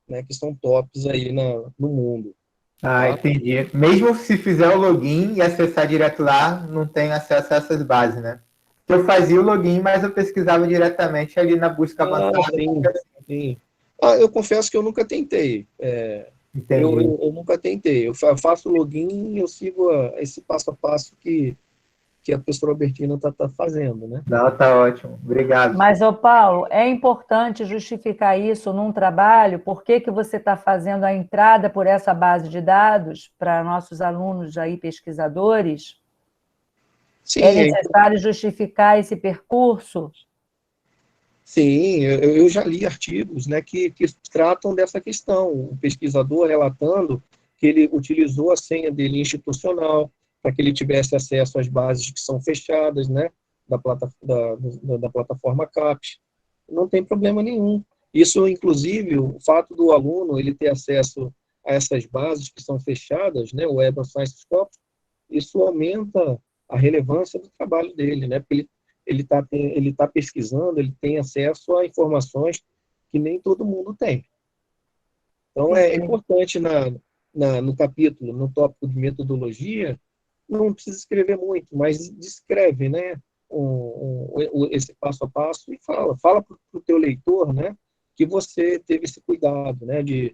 né? Que são tops aí no mundo. Ah, entendi. Mesmo se fizer o login e acessar direto lá, não tem acesso a essas bases, né? Eu fazia o login, mas eu pesquisava diretamente ali na busca avançada. Sim. Eu confesso que eu nunca tentei. Eu nunca tentei. Eu faço o login e eu sigo esse passo a passo que a professora Albertina está fazendo, né? Não, tá ótimo. Obrigado. Mas, ô Paulo, é importante justificar isso num trabalho? Por que você está fazendo a entrada por essa base de dados para nossos alunos aí, pesquisadores? Sim, é necessário justificar esse percurso? Sim, eu já li artigos, né, que tratam dessa questão. O pesquisador relatando que ele utilizou a senha dele institucional para que ele tivesse acesso às bases que são fechadas, né, da plataforma CAPES. Não tem problema nenhum. Isso, inclusive, o fato do aluno ele ter acesso a essas bases que são fechadas, né, o Web of Science Scopes, isso aumenta a relevância do trabalho dele, né, porque ele tá pesquisando, ele tem acesso a informações que nem todo mundo tem. Então, é importante no capítulo, no tópico de metodologia, não precisa escrever muito, mas descreve, né, esse passo a passo e fala para o teu leitor, né, que você teve esse cuidado, né, de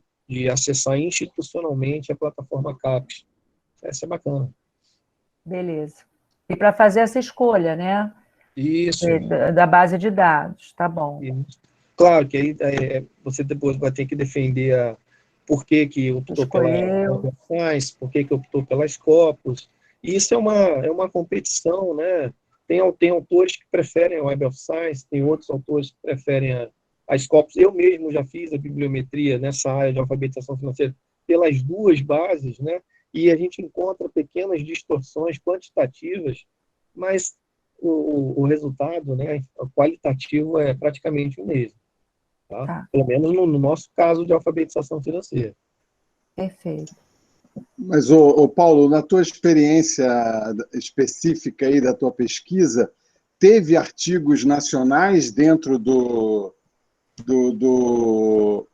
acessar institucionalmente a plataforma CAPES. Isso é bacana. Beleza. E para fazer essa escolha, né? Isso. Da base de dados, tá bom. Isso. Claro que aí você depois vai ter que defender por que optou pela Science, por que optou pela Scopus. E isso é uma competição, né? Tem autores que preferem a Web of Science, tem outros autores que preferem a Scopus. Eu mesmo já fiz a bibliometria nessa área de alfabetização financeira pelas duas bases, né? E a gente encontra pequenas distorções quantitativas, mas o resultado, né, qualitativo é praticamente o mesmo. Tá? Pelo menos no nosso caso de alfabetização financeira. Perfeito. Mas, Paulo, na tua experiência específica aí da tua pesquisa, teve artigos nacionais dentro do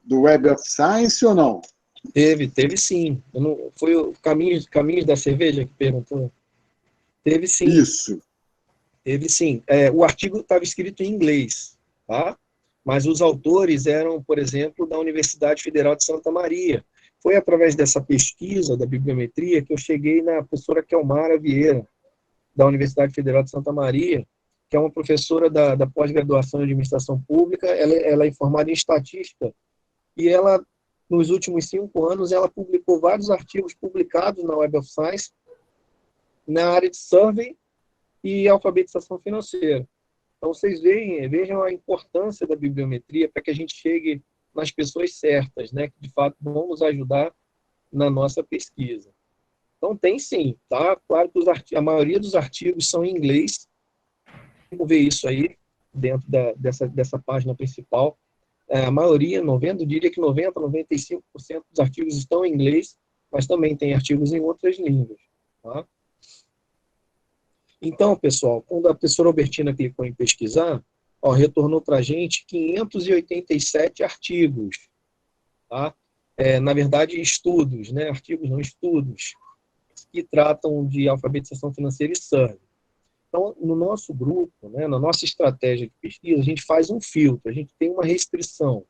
Web of Science ou não? Teve sim. Foi o Caminhos da Cerveja que perguntou? Teve sim. Isso. Teve sim. O artigo estava escrito em inglês, tá? mas os autores eram, por exemplo, da Universidade Federal de Santa Maria. Foi através dessa pesquisa da bibliometria que eu cheguei na professora Kelmara Vieira, da Universidade Federal de Santa Maria, que é uma professora da pós-graduação em administração pública. Ela é formada em estatística, e ela, nos últimos 5 anos, ela publicou vários artigos publicados na Web of Science, na área de survey e alfabetização financeira. Então, vocês vejam a importância da bibliometria para que a gente chegue nas pessoas certas, né, que de fato vão nos ajudar na nossa pesquisa. Então, tem sim, tá? Claro que a maioria dos artigos são em inglês. Vamos ver isso aí dentro dessa página principal. A maioria, eu diria que 90%, 95% dos artigos estão em inglês, mas também tem artigos em outras línguas, tá? Então, pessoal, quando a professora Albertina clicou em pesquisar, retornou para a gente 587 artigos, tá? Na verdade, estudos, né? Artigos não, estudos, que tratam de alfabetização financeira e survey. Então, no nosso grupo, né, na nossa estratégia de pesquisa, a gente faz um filtro, a gente tem uma restrição,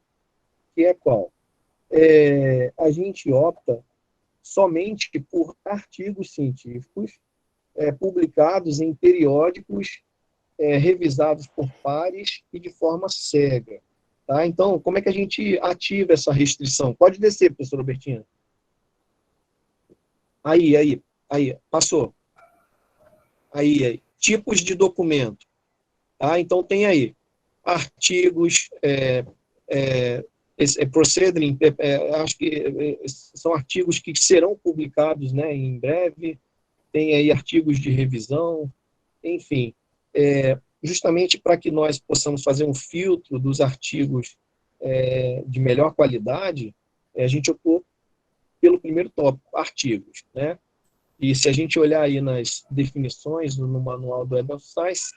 que é qual? A gente opta somente por artigos científicos publicados em periódicos revisados por pares e de forma cega. Tá? Então, como é que a gente ativa essa restrição? Pode descer, professora Albertina. Aí, passou. Aí. Tipos de documento. Tá? Então, tem aí artigos, proceeding, acho que são artigos que serão publicados, né, em breve. Tem aí artigos de revisão, enfim, justamente para que nós possamos fazer um filtro dos artigos de melhor qualidade, a gente optou pelo primeiro tópico, artigos, né? E se a gente olhar aí nas definições no manual do Web of Science,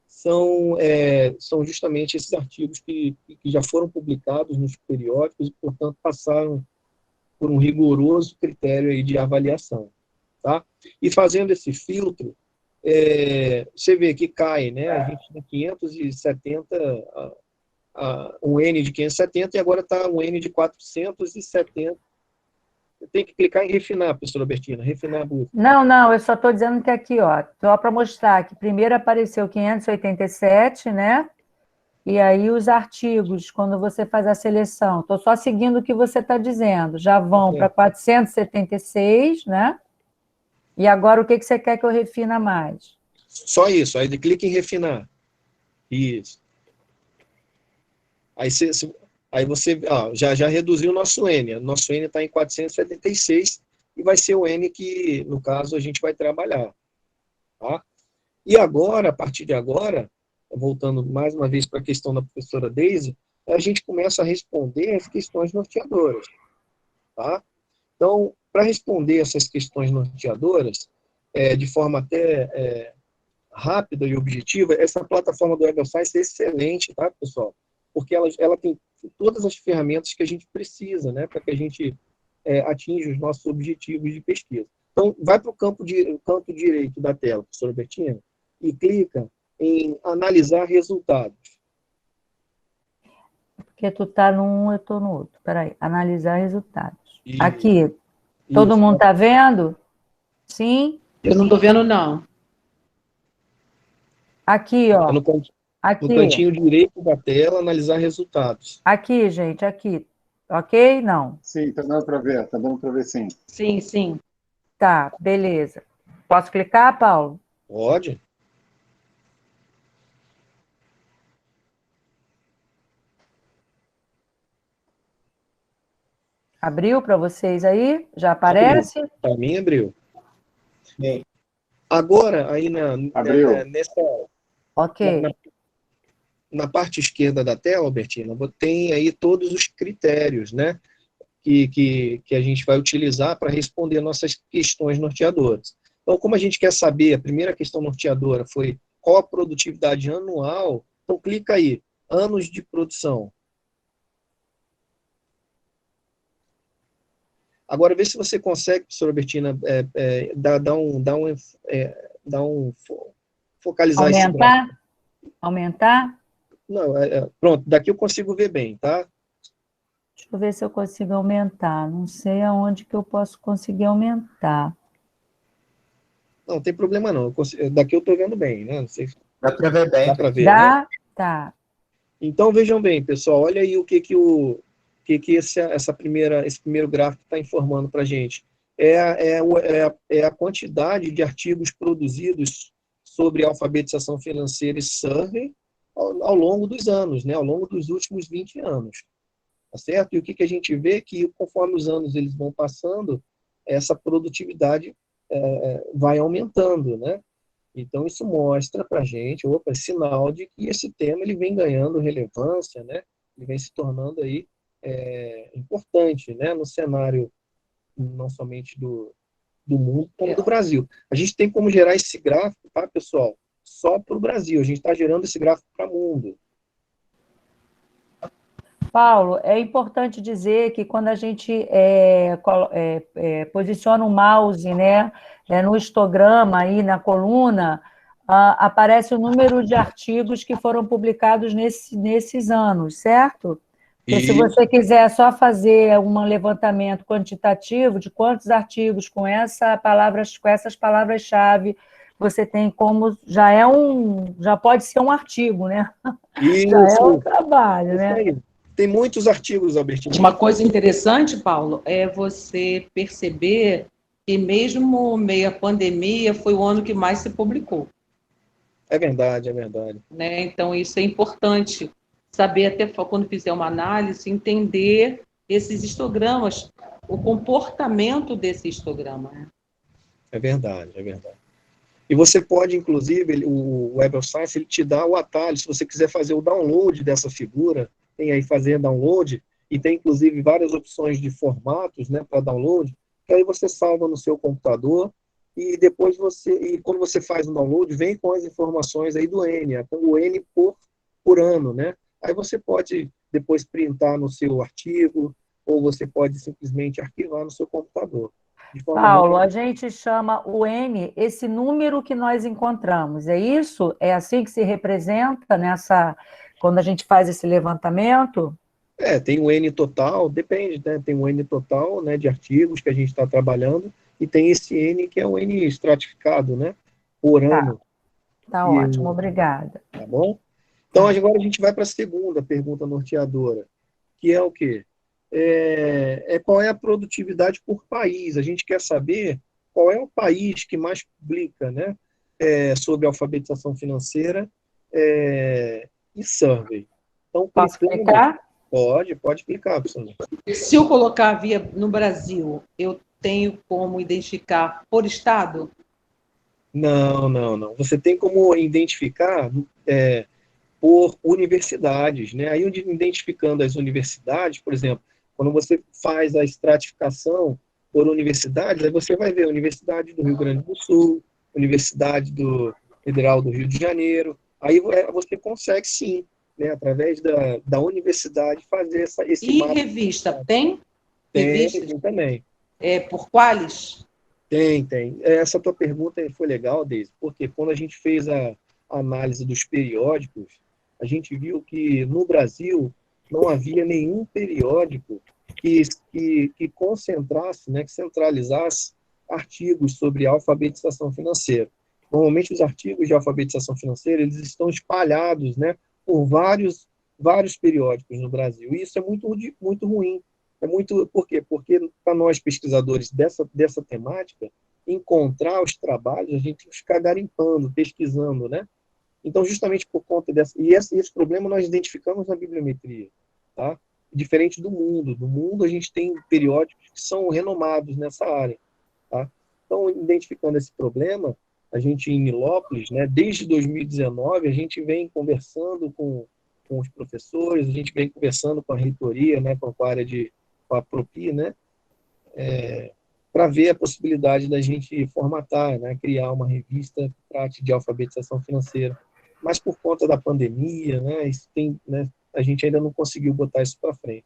são justamente esses artigos que já foram publicados nos periódicos e, portanto, passaram por um rigoroso critério aí de avaliação. Tá? E fazendo esse filtro, você vê que cai, né? A gente tem 570, um N de 570 e agora está um N de 470. Tem que clicar em refinar, professora Albertina, refinar a busca. Não, eu só estou dizendo que aqui, só para mostrar que primeiro apareceu 587, né? E aí os artigos, quando você faz a seleção, estou só seguindo o que você está dizendo, já vão para 476, né? E agora o que você quer que eu refina mais? Só isso, aí clica em refinar. Isso. Aí você já reduziu o nosso N. O nosso N está em 476 e vai ser o N que, no caso, a gente vai trabalhar. Tá? E agora, a partir de agora, voltando mais uma vez para a questão da professora Daisy, a gente começa a responder as questões norteadoras. Tá? Então, para responder essas questões norteadoras, de forma até rápida e objetiva, essa plataforma do Web of Science é excelente, tá, pessoal? Porque ela tem todas as ferramentas que a gente precisa, né, para que a gente atinja os nossos objetivos de pesquisa. Então, vai para o canto direito da tela, professora Albertina, e clica em analisar resultados. Porque tu está num, eu estou no outro. Espera aí, analisar resultados. Isso. Aqui, todo mundo está vendo? Sim? Eu não estou vendo, não. Aqui, ó. No cantinho direito da tela, analisar resultados. Aqui, gente, aqui. Ok? Não? Sim, está dando para ver, sim. Sim. Tá, beleza. Posso clicar, Paulo? Pode. Abriu para vocês aí? Já aparece? Para mim, abriu. Bem, agora, aí na parte esquerda da tela, Albertina, tem aí todos os critérios, né, que a gente vai utilizar para responder nossas questões norteadoras. Então, como a gente quer saber, a primeira questão norteadora foi qual a produtividade anual, então clica aí, anos de produção. Agora, vê se você consegue, professora Albertina, focalizar aumentar? Aumentar? Não, pronto, daqui eu consigo ver bem, tá? Deixa eu ver se eu consigo aumentar. Não sei aonde que eu posso conseguir aumentar. Não, tem problema não. Daqui eu estou vendo bem, né? Não sei se Dá para ver dá bem. para ver, né? Dá? Tá. Então vejam bem, pessoal, olha aí o que esse primeiro gráfico está informando para a gente. É a quantidade de artigos produzidos sobre alfabetização financeira e survey ao longo dos anos, né? Ao longo dos últimos 20 anos. Tá certo? E o que a gente vê é que, conforme os anos eles vão passando, essa produtividade vai aumentando, né? Então, isso mostra para a gente, sinal de que esse tema ele vem ganhando relevância, né? Ele vem se tornando aí importante, né? No cenário não somente do mundo, como do Brasil. A gente tem como gerar esse gráfico, tá, pessoal? Só para o Brasil. A gente está gerando esse gráfico para o mundo. Paulo, é importante dizer que quando a gente posiciona o mouse, né, no histograma aí na coluna, aparece o número de artigos que foram publicados nesses anos, certo? Porque se você quiser só fazer um levantamento quantitativo de quantos artigos com essas palavras-chave você tem como já pode ser um artigo, né? Isso, Já é um trabalho, isso né? aí. Tem muitos artigos, Albertinho. Uma coisa interessante, Paulo, é você perceber que mesmo meio à pandemia foi o ano que mais se publicou. É verdade, é verdade. Né? Então, isso é importante saber, até quando fizer uma análise, entender esses histogramas, o comportamento desse histograma. Né? É verdade, é verdade. E você pode, inclusive, o Web of Science, ele te dá o atalho, se você quiser fazer o download dessa figura, tem aí fazer download, e tem, inclusive, várias opções de formatos, né, para download, que aí você salva no seu computador, e depois quando você faz o download, vem com as informações aí do N, com o N por ano, né? Aí você pode depois printar no seu artigo, ou você pode simplesmente arquivar no seu computador. Paulo, a gente chama o N, esse número que nós encontramos, é isso? É assim que se representa quando a gente faz esse levantamento? Tem o N total, depende, né? Tem o N total, né, de artigos que a gente está trabalhando, e tem esse N que é o N estratificado, né, por ano. Tá ótimo, obrigada. Tá bom? Então, agora a gente vai para a segunda pergunta norteadora, que é o quê? Qual é a produtividade por país. A gente quer saber qual é o país que mais publica, né, sobre alfabetização financeira e survey. Então, posso clicar? Pode clicar, professor. Se eu colocar via no Brasil, eu tenho como identificar por estado? Não. Você tem como identificar por universidades, né? Aí, identificando as universidades, por exemplo, quando você faz a estratificação por universidades, aí você vai ver a Universidade do Rio Grande do Sul, Universidade Federal do Rio de Janeiro. Aí você consegue, sim, né, através da universidade, fazer esse mapa. E revista, tem? Tem também. Por quais? Tem. Essa tua pergunta foi legal, Deise, porque quando a gente fez a análise dos periódicos, a gente viu que no Brasil não havia nenhum periódico que concentrasse, né, que centralizasse artigos sobre alfabetização financeira. Normalmente os artigos de alfabetização financeira eles estão espalhados, né, por vários periódicos no Brasil. E isso é muito ruim. Por quê? Porque para nós pesquisadores dessa temática, encontrar os trabalhos, a gente tem que ficar garimpando, pesquisando, né? Então, justamente por conta dessa... E esse problema nós identificamos na bibliometria, tá? Diferente do mundo. No mundo, a gente tem periódicos que são renomados nessa área, tá? Então, identificando esse problema, a gente, em Nilópolis, né, desde 2019, a gente vem conversando com os professores, a gente vem conversando com a reitoria, né, com a Propi, né, para ver a possibilidade da gente formatar, né, criar uma revista prática de alfabetização financeira. Mas por conta da pandemia, né, a gente ainda não conseguiu botar isso para frente.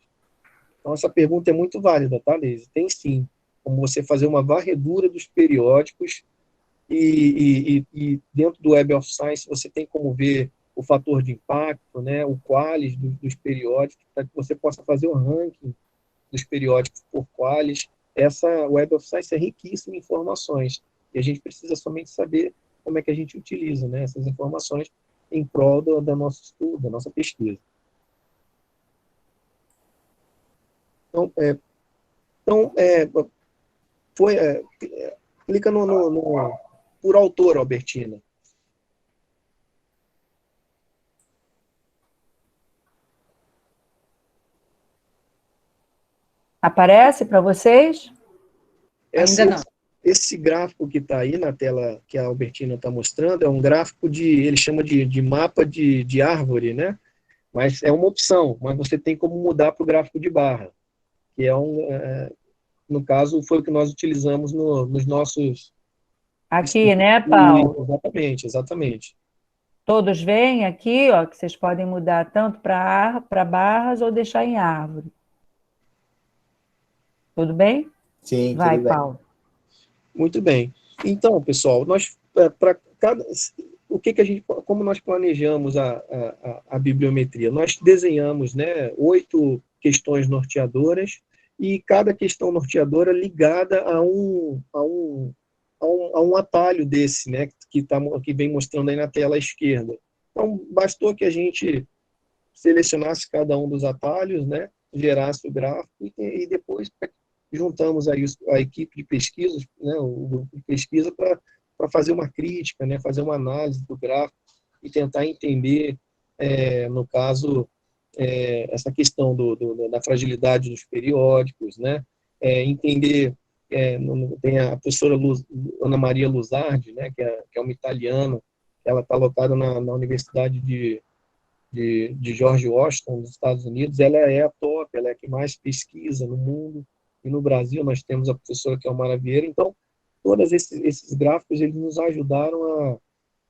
Então, essa pergunta é muito válida, tá, Leise? Tem sim, como você fazer uma varredura dos periódicos e dentro do Web of Science você tem como ver o fator de impacto, né, o qualis dos periódicos, para que você possa fazer o ranking dos periódicos por qualis. Essa Web of Science é riquíssima em informações, e a gente precisa somente saber como é que a gente utiliza, né, essas informações em prol do nosso estudo, da nossa pesquisa. Clica no por autor, Albertina. Aparece para vocês? Ainda não. Esse gráfico que está aí na tela que a Albertina está mostrando é um gráfico ele chama de mapa de árvore, né? Mas é uma opção, mas você tem como mudar para o gráfico de barra, que no caso, foi o que nós utilizamos nos nossos... Aqui, né, Paulo? Exatamente. Todos veem aqui, ó, que vocês podem mudar tanto para barras ou deixar em árvore. Tudo bem? Sim, Vai, tudo bem. Paulo. Muito bem. Então, pessoal, como nós planejamos a bibliometria? Nós desenhamos, né, 8 questões norteadoras, e cada questão norteadora ligada a um atalho desse, né, que vem mostrando aí na tela à esquerda. Então, bastou que a gente selecionasse cada um dos atalhos, né, gerasse o gráfico, e depois juntamos aí a equipe de pesquisa, né, o grupo de pesquisa, para fazer uma crítica, né, fazer uma análise do gráfico e tentar entender, no caso, essa questão da fragilidade dos periódicos, né, entender, tem a professora Ana Maria Luzardi, né, que é uma italiana, ela está lotada na Universidade de George Washington, nos Estados Unidos. Ela é a top, ela é a que mais pesquisa no mundo, e no Brasil nós temos a professora Kelmara Vieira. Então, todos esses gráficos, eles nos ajudaram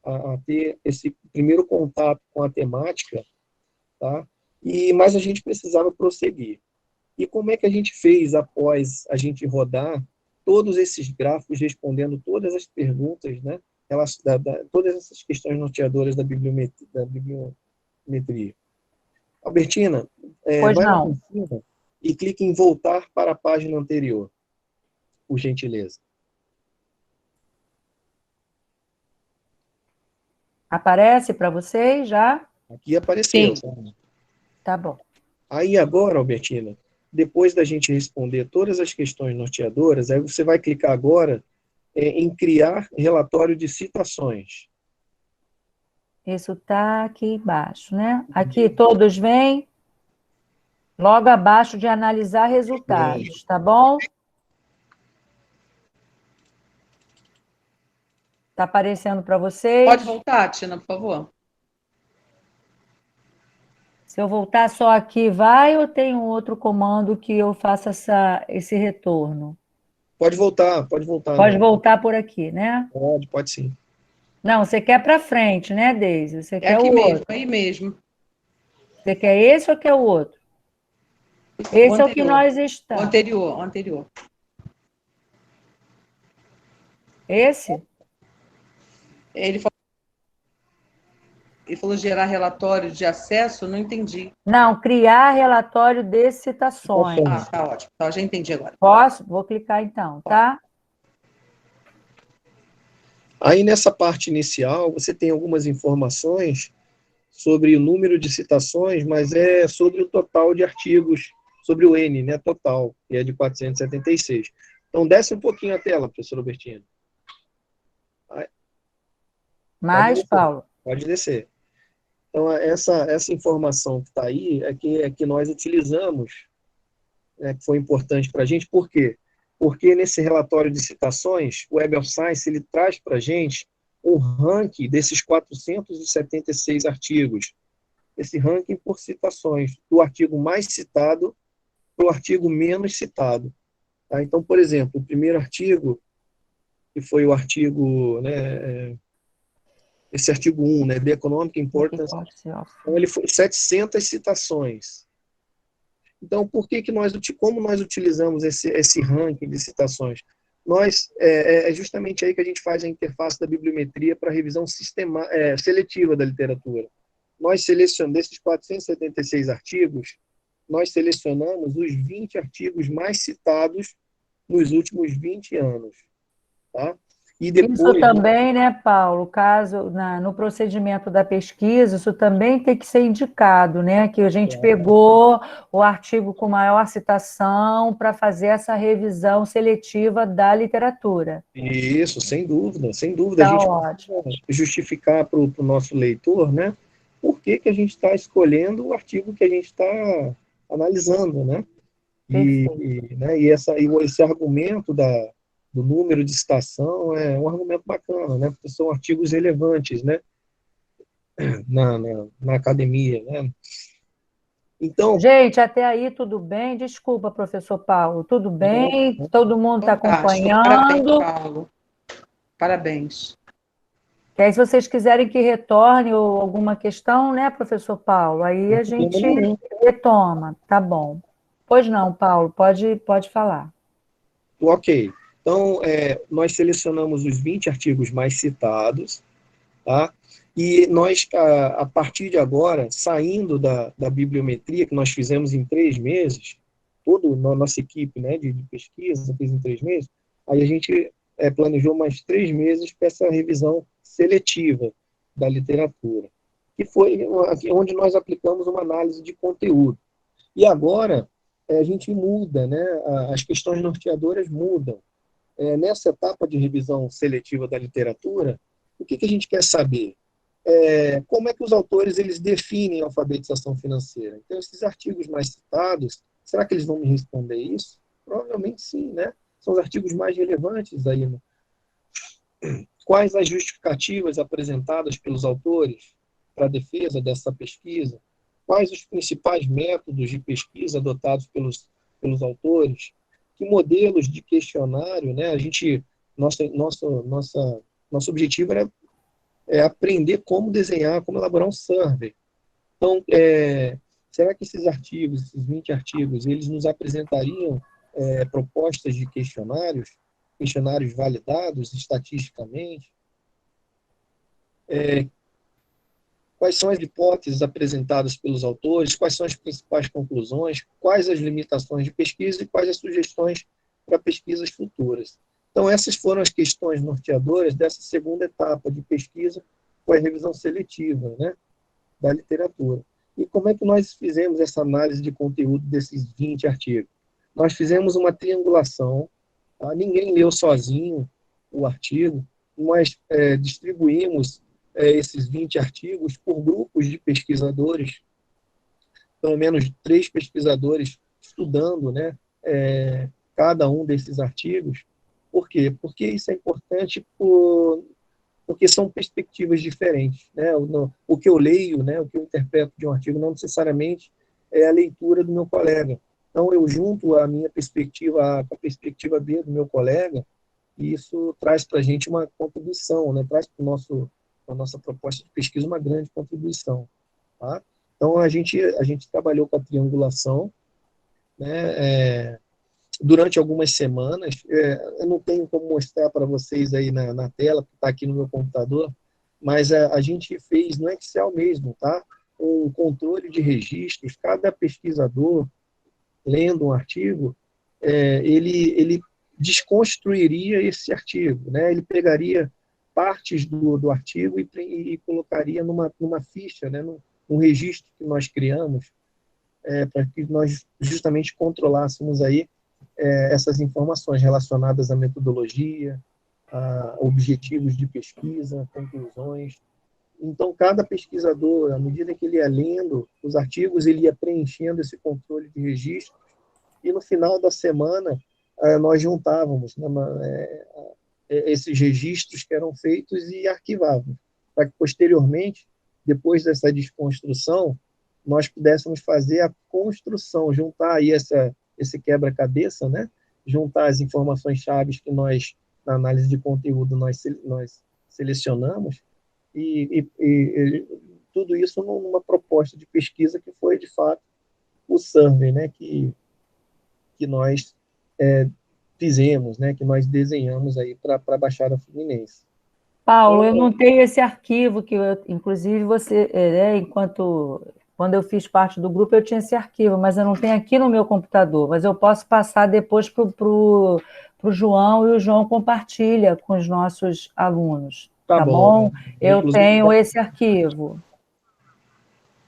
a ter esse primeiro contato com a temática, tá? Mas a gente precisava prosseguir. E como é que a gente fez após a gente rodar todos esses gráficos, respondendo todas as perguntas, né? Todas essas questões norteadoras da bibliometria. Albertina, Pois vai lá não. em cima e clique em voltar para a página anterior, por gentileza. Aparece para vocês já? Aqui apareceu. Sim. Tá bom. Aí agora, Albertina, depois da gente responder todas as questões norteadoras, aí você vai clicar agora em criar relatório de citações. Isso está aqui embaixo, né? Aqui todos vêm, logo abaixo de analisar resultados, tá bom? Está aparecendo para vocês? Pode voltar, Tina, por favor. Se eu voltar só aqui, vai ou tem um outro comando que eu faça esse retorno? Pode voltar, pode voltar. Pode voltar por aqui, né? Pode sim. Não, você quer para frente, né, Deise? Você quer aqui o mesmo, outro. aí mesmo. Você quer esse ou quer o outro? Esse é o que nós estamos. O anterior. Esse? Ele falou gerar relatório de acesso, não entendi. Não, criar relatório de citações. Ah, tá ótimo. Tá, já entendi agora. Posso? Vou clicar então, tá? Aí nessa parte inicial, você tem algumas informações sobre o número de citações, mas é sobre o total de artigos, sobre o N, né, total, que é de 476. Então, desce um pouquinho a tela, professor Albertino. Mais, Paulo? Pode descer. Então, essa informação que está aí é que nós utilizamos, né, que foi importante para a gente. Por quê? Porque nesse relatório de citações, o Web of Science ele traz para a gente um ranking desses 476 artigos. Esse ranking por citações, do artigo mais citado para o artigo menos citado. Tá? Então, por exemplo, o primeiro artigo, que foi o artigo, né, esse artigo 1, né, The Economic Importance, então ele foi 700 citações. Então, como nós utilizamos esse ranking de citações? É justamente aí que a gente faz a interface da bibliometria para a revisão seletiva da literatura. nós selecionamos, desses 476 artigos, nós selecionamos os 20 artigos mais citados nos últimos 20 anos. Tá? E depois, isso também, né, Paulo, no procedimento da pesquisa, isso também tem que ser indicado, né, que a gente pegou o artigo com maior citação para fazer essa revisão seletiva da literatura. Isso, sem dúvida, sem dúvida. Tá, A gente ótimo. precisa justificar para o nosso leitor, né, por que a gente está escolhendo o artigo que a gente está analisando, né? E esse argumento do número de citação é um argumento bacana, né? Porque são artigos relevantes, né? Na academia, né? Então, gente, até aí tudo bem? Desculpa, professor Paulo, tudo bem? Todo mundo está acompanhando? Parabéns, Paulo. Parabéns. E aí, se vocês quiserem que retorne ou alguma questão, né, professor Paulo? Aí a gente retoma, tá bom. Pois não, Paulo, pode falar. Ok. Então, nós selecionamos os 20 artigos mais citados, tá? E nós, a partir de agora, saindo da bibliometria, que nós fizemos em 3 meses, toda a nossa equipe, né, de pesquisa fez em 3 meses, aí a gente planejou mais 3 meses para essa revisão seletiva da literatura, que foi onde nós aplicamos uma análise de conteúdo. E agora a gente muda, né, as questões norteadoras mudam. Nessa etapa de revisão seletiva da literatura, o que a gente quer saber? Como é que os autores eles definem a alfabetização financeira? Então, esses artigos mais citados, será que eles vão me responder isso? Provavelmente sim, né? São os artigos mais relevantes aí. Né? Quais as justificativas apresentadas pelos autores para a defesa dessa pesquisa? Quais os principais métodos de pesquisa adotados pelos autores? Que modelos de questionário, né? Nosso objetivo era aprender como desenhar, como elaborar um survey. Então, será que esses 20 artigos, eles nos apresentariam propostas de questionários validados estatisticamente? Quais são as hipóteses apresentadas pelos autores? Quais são as principais conclusões? Quais as limitações de pesquisa e quais as sugestões para pesquisas futuras? Então, essas foram as questões norteadoras dessa segunda etapa de pesquisa, foi a revisão seletiva, né, da literatura. E como é que nós fizemos essa análise de conteúdo desses 20 artigos? Nós fizemos uma triangulação, tá? Ninguém leu sozinho o artigo, nós distribuímos esses 20 artigos por grupos de pesquisadores, pelo menos 3 pesquisadores estudando, né, cada um desses artigos. Por quê? Porque isso é importante porque são perspectivas diferentes. Né? O que eu leio, né, o que eu interpreto de um artigo, não necessariamente é a leitura do meu colega. Então, eu junto a minha perspectiva com a perspectiva do meu colega, e isso traz para a gente uma contribuição, né? Traz para a nossa proposta de pesquisa uma grande contribuição. Tá? Então, a gente trabalhou com a triangulação, né? Durante algumas semanas, eu não tenho como mostrar para vocês aí na tela, que está aqui no meu computador, mas a gente fez no Excel mesmo, tá? Um controle de registros, cada pesquisador, lendo um artigo, ele desconstruiria esse artigo, né? Ele pegaria partes do artigo e colocaria numa ficha, né? num registro que nós criamos, para que nós justamente controlássemos aí essas informações relacionadas à metodologia, a objetivos de pesquisa, conclusões. Então, cada pesquisador, à medida que ele ia lendo os artigos, ele ia preenchendo esse controle de registro, e no final da semana, nós juntávamos esses registros que eram feitos e arquivávamos, para que, posteriormente, depois dessa desconstrução, nós pudéssemos fazer a construção, juntar aí esse quebra-cabeça, né? Juntar as informações chaves que nós, na análise de conteúdo, nós selecionamos, e tudo isso numa proposta de pesquisa que foi, de fato, o survey, né? Que nós fizemos, né? Que nós desenhamos aí para a Baixada Fluminense. Paulo, eu não tenho esse arquivo que inclusive você, quando eu fiz parte do grupo eu tinha esse arquivo, mas eu não tenho aqui no meu computador, mas eu posso passar depois para o João e o João compartilha com os nossos alunos, tá bom? Eu Inclusive, tenho esse arquivo.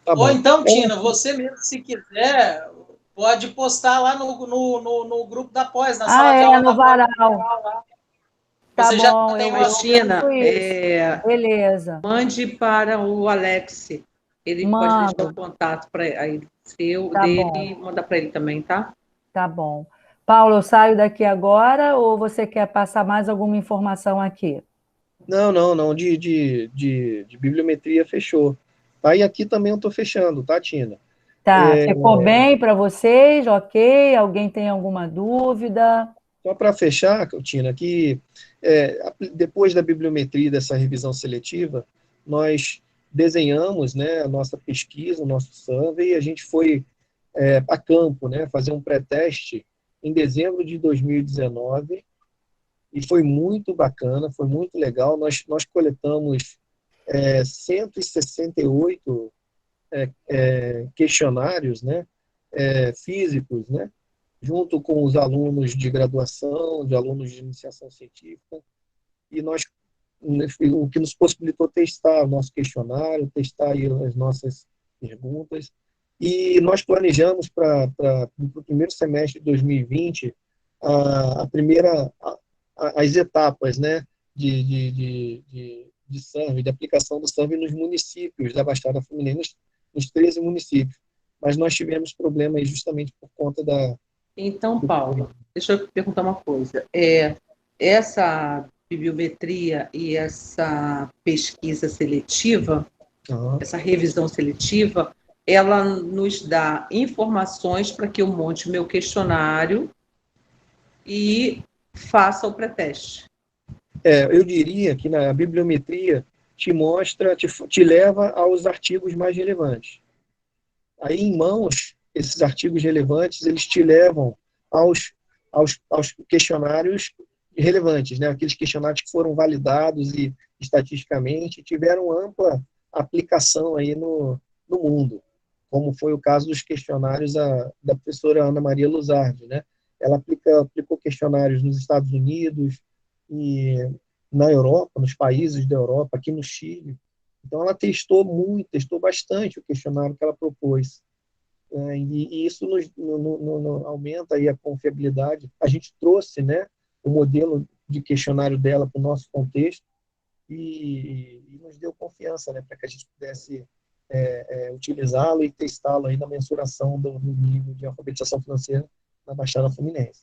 tá bom. Ou então, Tina, você mesmo, se quiser, pode postar lá no grupo da pós, na sala de aula no da pós. varal. Tá Você já bom, tem eu uma Tina, beleza. mande para o Alex. Ele pode deixar o contato para ele, seu, Tá dele, bom. e mandar para ele também, tá? Tá bom. Paulo, eu saio daqui agora ou você quer passar mais alguma informação aqui? Não, de bibliometria fechou. Tá? E aqui também eu estou fechando, tá, Tina? Tá, ficou bem para vocês? Ok? Alguém tem alguma dúvida? Só para fechar, Tina, que depois da bibliometria, dessa revisão seletiva, nós desenhamos, né, a nossa pesquisa, o nosso survey, e a gente foi a campo, né, fazer um pré-teste em dezembro de 2019, e foi muito bacana, foi muito legal. Nós coletamos 168 questionários, né, físicos, né, junto com os alunos de graduação, de alunos de iniciação científica, e o que nos possibilitou testar o nosso questionário, testar aí as nossas perguntas, e nós planejamos para o primeiro semestre de 2020 as etapas, né, de survey, de aplicação do survey nos municípios da Baixada Fluminense, nos 13 municípios. Mas nós tivemos problemas justamente por conta da... Então, Paulo, deixa eu perguntar uma coisa. Essa bibliometria e essa pesquisa seletiva, essa revisão seletiva, ela nos dá informações para que eu monte o meu questionário e faça o pré-teste. Eu diria que na bibliometria te mostra, te leva aos artigos mais relevantes. Aí, em mãos, esses artigos relevantes, eles te levam aos questionários relevantes, né? Aqueles questionários que foram validados e estatisticamente tiveram ampla aplicação aí no mundo, como foi o caso dos questionários da professora Ana Maria Luzardi, né? Ela aplicou questionários nos Estados Unidos e na Europa, nos países da Europa, aqui no Chile. Então, ela testou bastante o questionário que ela propôs. E isso aumenta aí a confiabilidade. A gente trouxe, né, o modelo de questionário dela para o nosso contexto e nos deu confiança, né, para que a gente pudesse utilizá-lo e testá-lo aí na mensuração do nível de alfabetização financeira na Baixada Fluminense.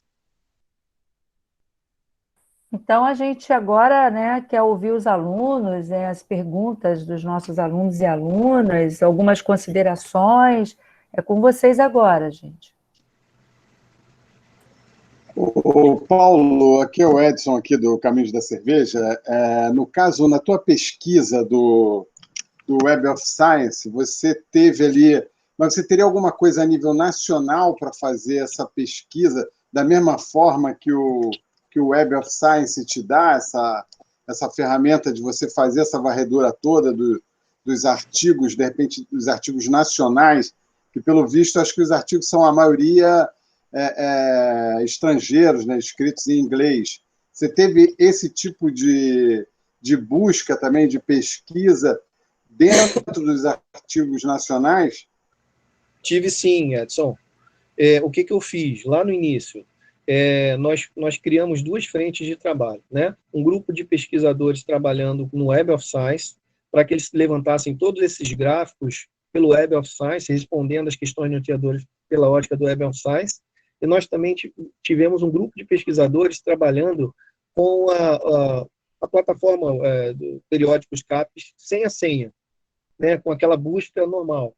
Então, a gente agora, né, quer ouvir os alunos, as perguntas dos nossos alunos e alunas, algumas considerações. É com vocês agora, gente. O Paulo, aqui é o Edson, aqui do Caminhos da Cerveja. No caso, na tua pesquisa do Web of Science, você teve ali... Mas você teria alguma coisa a nível nacional para fazer essa pesquisa, da mesma forma que o Web of Science te dá, essa ferramenta de você fazer essa varredura toda dos artigos, de repente, dos artigos nacionais, que, pelo visto, acho que os artigos são, a maioria, estrangeiros, né, escritos em inglês. Você teve esse tipo de busca também, de pesquisa, dentro dos artigos nacionais? Tive sim, Edson. O que eu fiz lá no início? Nós criamos duas frentes de trabalho, né? Um grupo de pesquisadores trabalhando no Web of Science, para que eles levantassem todos esses gráficos pelo Web of Science, respondendo às questões norteadoras pela ótica do Web of Science. E nós também tivemos um grupo de pesquisadores trabalhando com a plataforma do periódicos CAPES sem a senha, né? Com aquela busca normal.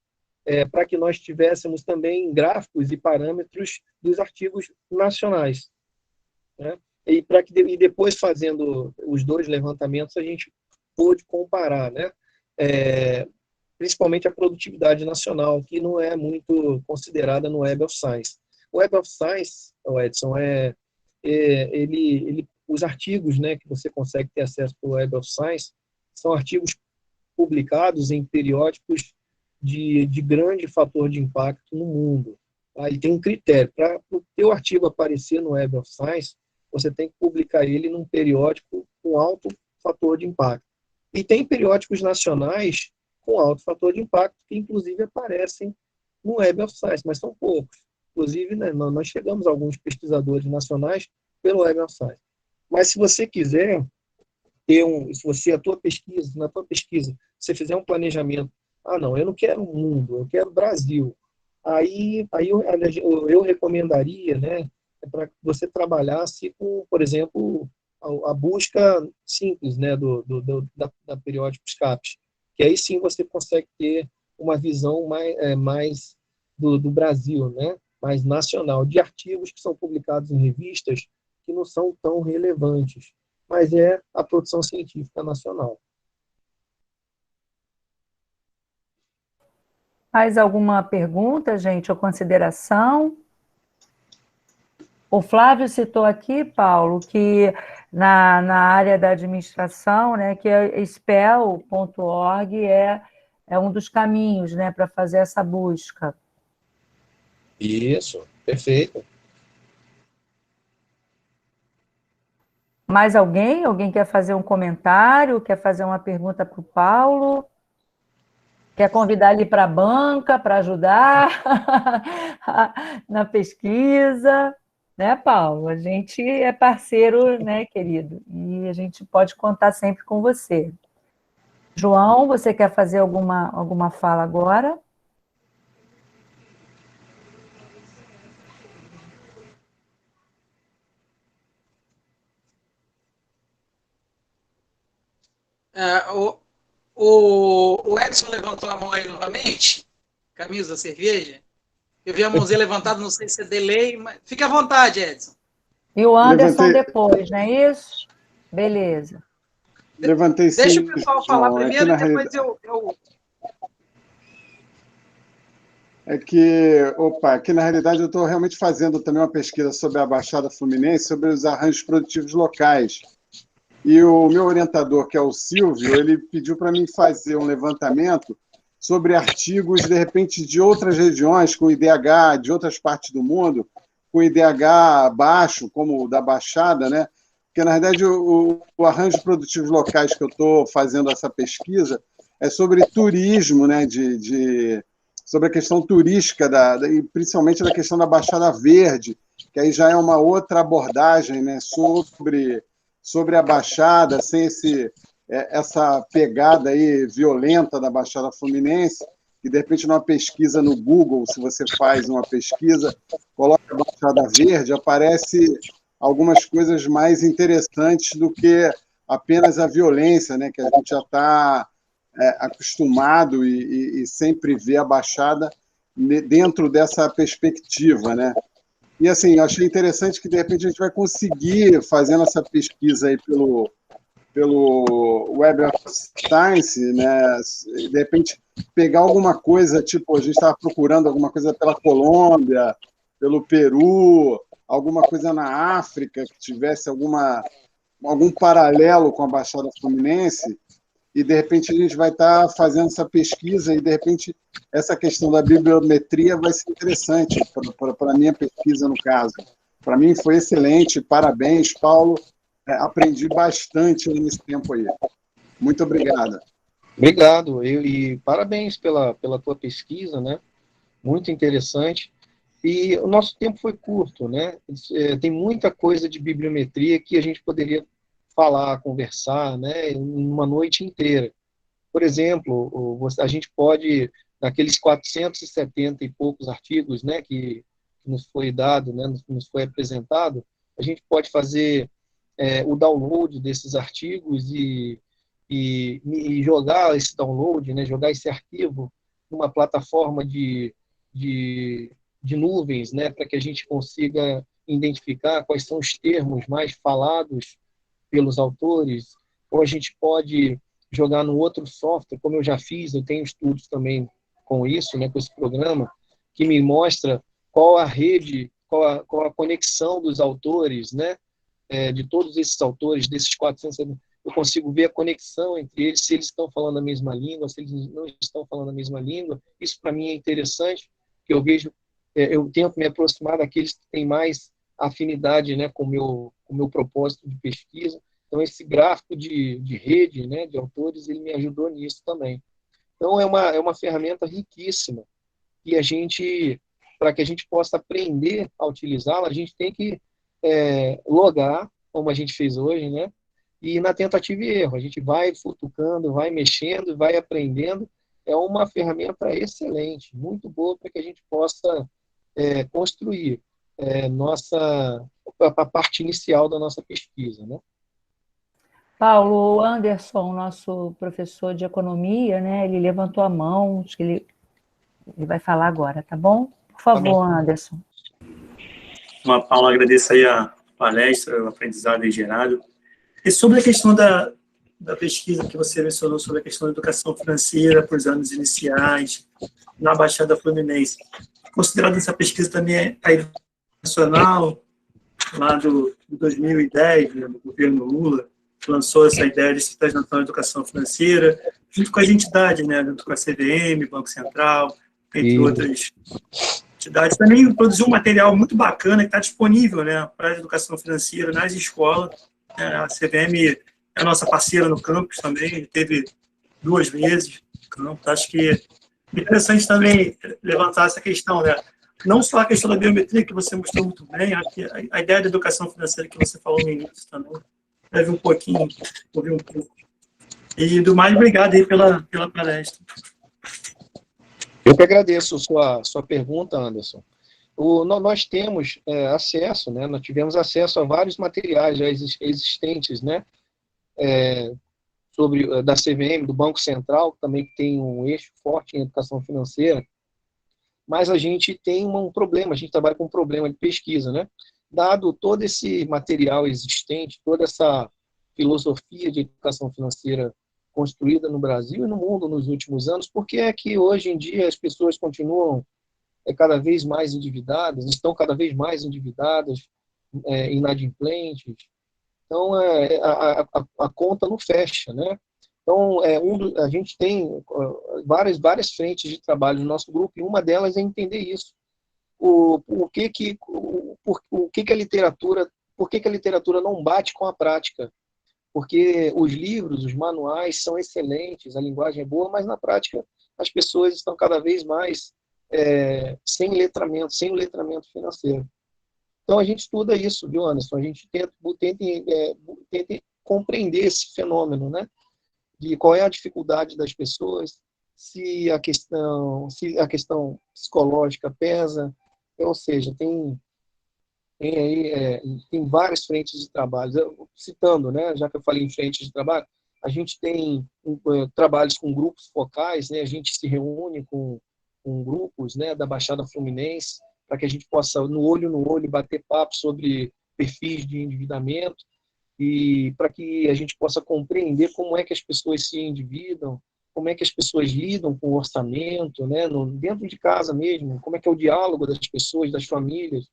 Para que nós tivéssemos também gráficos e parâmetros dos artigos nacionais, né? E depois, fazendo os dois levantamentos, a gente pôde comparar, né? Principalmente a produtividade nacional, que não é muito considerada no Web of Science. O Web of Science, Edson, os artigos, né, que você consegue ter acesso pelo Web of Science são artigos publicados em periódicos de grande fator de impacto no mundo. Aí tem um critério. Para o teu artigo aparecer no Web of Science, você tem que publicar ele num periódico com alto fator de impacto. E tem periódicos nacionais com alto fator de impacto que, inclusive, aparecem no Web of Science, mas são poucos. Inclusive, né, nós chegamos a alguns pesquisadores nacionais pelo Web of Science. Mas se você quiser ter se você, na tua pesquisa, você fizer um planejamento, não, eu não quero o mundo, eu quero o Brasil. Aí eu recomendaria, né, para que você trabalhasse com, por exemplo, a busca simples, né, da periódicos CAPES, que aí sim você consegue ter uma visão mais do Brasil, né, mais nacional, de artigos que são publicados em revistas que não são tão relevantes, mas é a produção científica nacional. Mais alguma pergunta, gente, ou consideração? O Flávio citou aqui, Paulo, que na área da administração, né, que a spell.org é um dos caminhos, né, para fazer essa busca. Isso, perfeito. Mais alguém? Alguém quer fazer um comentário? Quer fazer uma pergunta para o Paulo? Quer convidar ele para a banca para ajudar na pesquisa? Né, Paulo? A gente é parceiro, né, querido? E a gente pode contar sempre com você. João, você quer fazer alguma fala agora? O Edson levantou a mão aí novamente, Caminhos da Cerveja. Eu vi a mãozinha levantada, não sei se é delay, mas fique à vontade, Edson. E o Anderson depois, não é isso? Beleza. Levantei sim. Deixa o pessoal falar primeiro e depois eu... Aqui na realidade eu estou realmente fazendo também uma pesquisa sobre a Baixada Fluminense, sobre os arranjos produtivos locais. E o meu orientador, que é o Silvio, ele pediu para mim fazer um levantamento sobre artigos, de repente, de outras regiões, com IDH de outras partes do mundo, com IDH baixo, como o da Baixada, né? Porque, na verdade, o arranjo produtivos locais que eu estou fazendo essa pesquisa é sobre turismo, né? Sobre a questão turística, e principalmente da questão da Baixada Verde, que aí já é uma outra abordagem, né? Sobre a Baixada, sem essa pegada aí violenta da Baixada Fluminense, que de repente numa pesquisa no Google, se você faz uma pesquisa, coloca a Baixada Verde, aparece algumas coisas mais interessantes do que apenas a violência, né, que a gente já está acostumado e sempre vê a Baixada dentro dessa perspectiva, né? E, assim, eu achei interessante que, de repente, a gente vai conseguir, fazendo essa pesquisa aí pelo Web of Science, né, de repente, pegar alguma coisa, tipo, a gente estava procurando alguma coisa pela Colômbia, pelo Peru, alguma coisa na África, que tivesse algum paralelo com a Baixada Fluminense, e, de repente, a gente vai estar fazendo essa pesquisa e, de repente, essa questão da bibliometria vai ser interessante para a minha pesquisa, no caso. Para mim, foi excelente. Parabéns, Paulo. Aprendi bastante nesse tempo aí. Muito obrigado. Obrigado. E parabéns pela tua pesquisa, né? Muito interessante. E o nosso tempo foi curto, né? Tem muita coisa de bibliometria que a gente poderia falar, conversar, né, em uma noite inteira. Por exemplo, a gente pode, naqueles 470 e poucos artigos, né, que nos foi dado, né, nos foi apresentado, a gente pode fazer o download desses artigos e jogar esse download, né, jogar esse arquivo numa plataforma de nuvens, né, para que a gente consiga identificar quais são os termos mais falados pelos autores, ou a gente pode jogar no outro software, como eu já fiz, eu tenho estudos também com isso, né, com esse programa, que me mostra qual a rede, qual a conexão dos autores, né, de todos esses autores, desses 400, eu consigo ver a conexão entre eles, se eles estão falando a mesma língua, se eles não estão falando a mesma língua. Isso, para mim, é interessante, que eu vejo, eu tento me aproximar daqueles que têm mais afinidade, né, com o meu propósito de pesquisa. Então, esse gráfico de rede, né, de autores, ele me ajudou nisso também. Então, é uma ferramenta riquíssima, e para que a gente possa aprender a utilizá-la, a gente tem que logar, como a gente fez hoje, né? E na tentativa e erro, a gente vai futucando, vai mexendo, vai aprendendo. É uma ferramenta excelente, muito boa para que a gente possa construir a parte inicial da nossa pesquisa, né? Paulo, o Anderson, nosso professor de economia, né, ele levantou a mão, acho que ele vai falar agora, tá bom? Por favor, Anderson. Paulo, agradeço aí a palestra, o aprendizado aí gerado. E sobre a questão da pesquisa que você mencionou sobre a questão da educação financeira para os anos iniciais, na Baixada Fluminense, considerando essa pesquisa também a educacional, lá do 2010, né, do governo Lula, que lançou essa ideia de cidadanização da educação financeira, junto com as entidades, né, junto com a CVM, Banco Central, entre outras entidades. Também produziu um material muito bacana que está disponível, né, para a educação financeira nas escolas. A CVM é a nossa parceira no campus também, teve 2 vezes no campus. Acho que é interessante também levantar essa questão, né? Não só a questão da biometria, que você mostrou muito bem, a ideia da educação financeira que você falou no início também. Deve ouvir um pouco. E do mais, obrigado aí pela palestra. Eu que agradeço a sua pergunta, Anderson. Nós temos acesso, né? Nós tivemos acesso a vários materiais já existentes, né? Da CVM, do Banco Central, que também tem um eixo forte em educação financeira, mas a gente tem um problema, a gente trabalha com um problema de pesquisa, né? Dado todo esse material existente, toda essa filosofia de educação financeira construída no Brasil e no mundo nos últimos anos, por que é que hoje em dia as pessoas continuam cada vez mais endividadas, estão cada vez mais endividadas, inadimplentes? Então, a conta não fecha, né? Então, a gente tem várias frentes de trabalho no nosso grupo, e uma delas é entender isso. Por que a literatura não bate com a prática? Porque os livros, os manuais são excelentes, a linguagem é boa, mas na prática as pessoas estão cada vez mais sem o letramento financeiro. Então a gente estuda isso, viu, Anderson? A gente tenta compreender esse fenômeno, né? De qual é a dificuldade das pessoas, se a questão psicológica pesa, ou seja, tem várias frentes de trabalho. Citando, né, já que eu falei em frentes de trabalho, a gente tem trabalhos com grupos focais, né, a gente se reúne com grupos, né, da Baixada Fluminense, para que a gente possa, no olho, bater papo sobre perfis de endividamento, e para que a gente possa compreender como é que as pessoas se endividam, como é que as pessoas lidam com o orçamento, né, dentro de casa mesmo, como é que é o diálogo das pessoas, das famílias.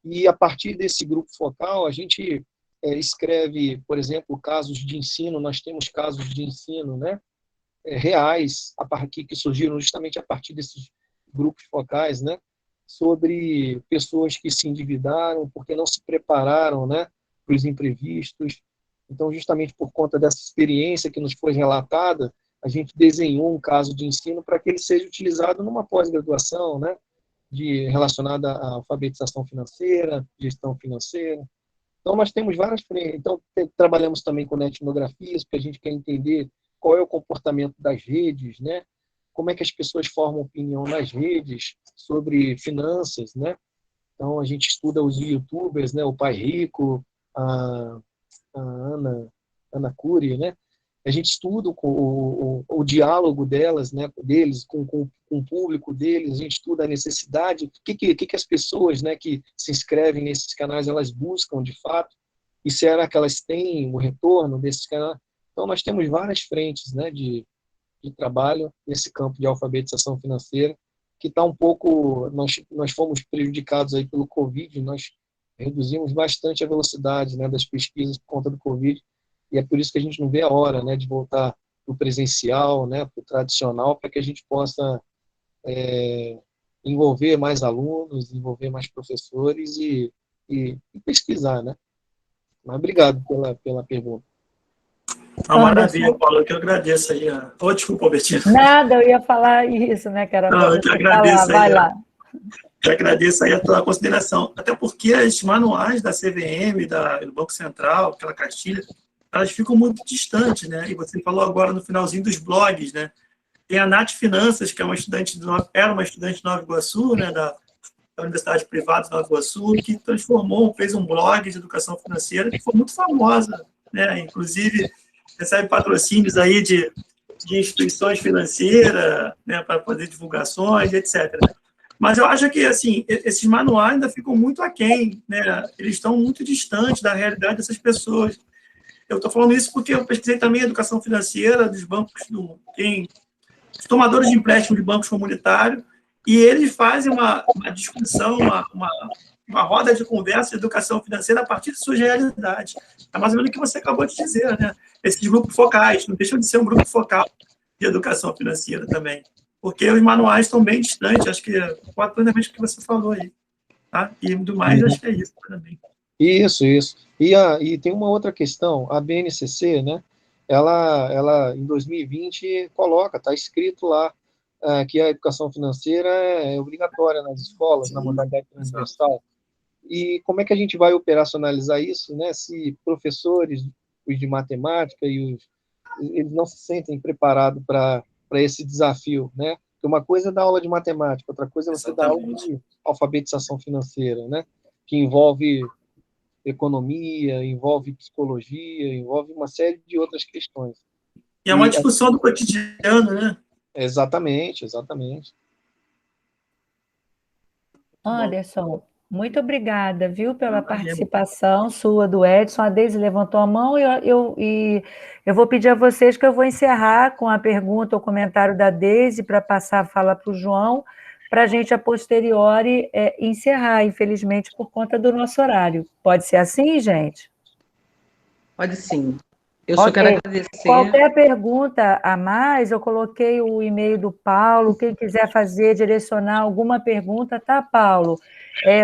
E a partir desse grupo focal, a gente escreve, por exemplo, casos de ensino. Nós temos casos de ensino, né, reais, que surgiram justamente a partir desses grupos focais, né, sobre pessoas que se endividaram porque não se prepararam, né, para os imprevistos. Então, justamente por conta dessa experiência que nos foi relatada, a gente desenhou um caso de ensino para que ele seja utilizado numa pós-graduação, né, relacionada à alfabetização financeira, gestão financeira. Então, nós temos várias frentes. Então, trabalhamos também com etnografias, porque a gente quer entender qual é o comportamento das redes, né? Como é que as pessoas formam opinião nas redes sobre finanças, né? Então, a gente estuda os youtubers, né? O Pai Rico, a Ana Cury, né? A gente estuda o diálogo deles com o público deles, a gente estuda a necessidade, o que as pessoas, né, que se inscrevem nesses canais, elas buscam de fato, e será que elas têm o retorno desses canais? Então, nós temos várias frentes, né, de trabalho nesse campo de alfabetização financeira, que está um pouco... Nós fomos prejudicados aí pelo Covid, nós reduzimos bastante a velocidade, né, das pesquisas por conta do Covid, e é por isso que a gente não vê a hora, né, de voltar para o presencial, né, para o tradicional, para que a gente possa envolver mais alunos, envolver mais professores e pesquisar, né? Mas obrigado pela pergunta. Uma maravilha, Paulo, eu que agradeço aí. Oh, desculpa, Albertina. Nada, eu ia falar isso, né, que era para você falar. Vai lá. Eu agradeço aí a tua consideração. Até porque as manuais da CVM, do Banco Central, aquela cartilha, elas ficam muito distantes, né? E você falou agora no finalzinho dos blogs, né? Tem a Nath Finanças, que é era uma estudante de Nova Iguaçu, né? Da Universidade Privada de Nova Iguaçu, que fez um blog de educação financeira que foi muito famosa, né? Inclusive, recebe patrocínios aí de instituições financeiras, né? Para fazer divulgações, etc. Mas eu acho que, assim, esses manuais ainda ficam muito aquém, né? Eles estão muito distantes da realidade dessas pessoas. Eu estou falando isso porque eu pesquisei também a educação financeira dos bancos, tem os tomadores de empréstimo de bancos comunitários, e eles fazem uma discussão, uma roda de conversa de educação financeira a partir de suas realidades. É mais ou menos o que você acabou de dizer, né? Esses grupos focais, não deixam de ser um grupo focal de educação financeira também. Porque os manuais estão bem distantes, acho que quase plenamente o que você falou aí. Tá? E do mais, acho que é isso também. Isso. E tem uma outra questão, a BNCC, né? Ela em 2020 coloca, está escrito lá, que a educação financeira é obrigatória nas escolas, na modalidade transversal. E como é que a gente vai operacionalizar isso, né? Se professores, os de matemática eles não se sentem preparados para esse desafio, né? Porque uma coisa é dar aula de matemática, outra coisa é você dar aula de alfabetização financeira, né? Que envolve economia, envolve psicologia, envolve uma série de outras questões. E é uma discussão do cotidiano, né? Exatamente. Anderson, muito obrigada, viu, pela participação sua, do Edson. A Deise levantou a mão e eu vou pedir a vocês que eu vou encerrar com a pergunta ou comentário da Deise para passar a fala para o João, para a gente, a posteriori, encerrar, infelizmente, por conta do nosso horário. Pode ser assim, gente? Pode sim. Eu só quero agradecer. Qualquer pergunta a mais, eu coloquei o e-mail do Paulo. Quem quiser direcionar alguma pergunta, tá, Paulo?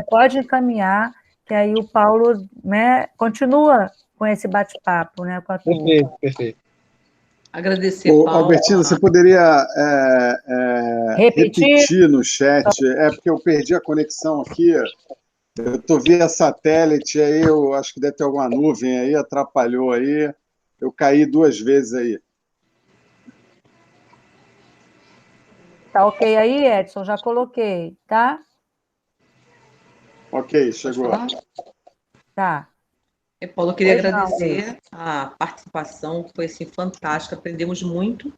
Pode encaminhar, que aí o Paulo, né, continua com esse bate-papo, né, com a turma. Perfeito. Agradecer, Paulo. Albertina, você poderia repetir no chat? Porque eu perdi a conexão aqui. Eu estou via satélite, aí eu acho que deve ter alguma nuvem aí, atrapalhou aí. Eu caí 2 vezes aí. Tá ok aí, Edson? Já coloquei, tá? Ok, chegou. Tá. Paulo, eu queria agradecer a participação, foi assim, fantástica, aprendemos muito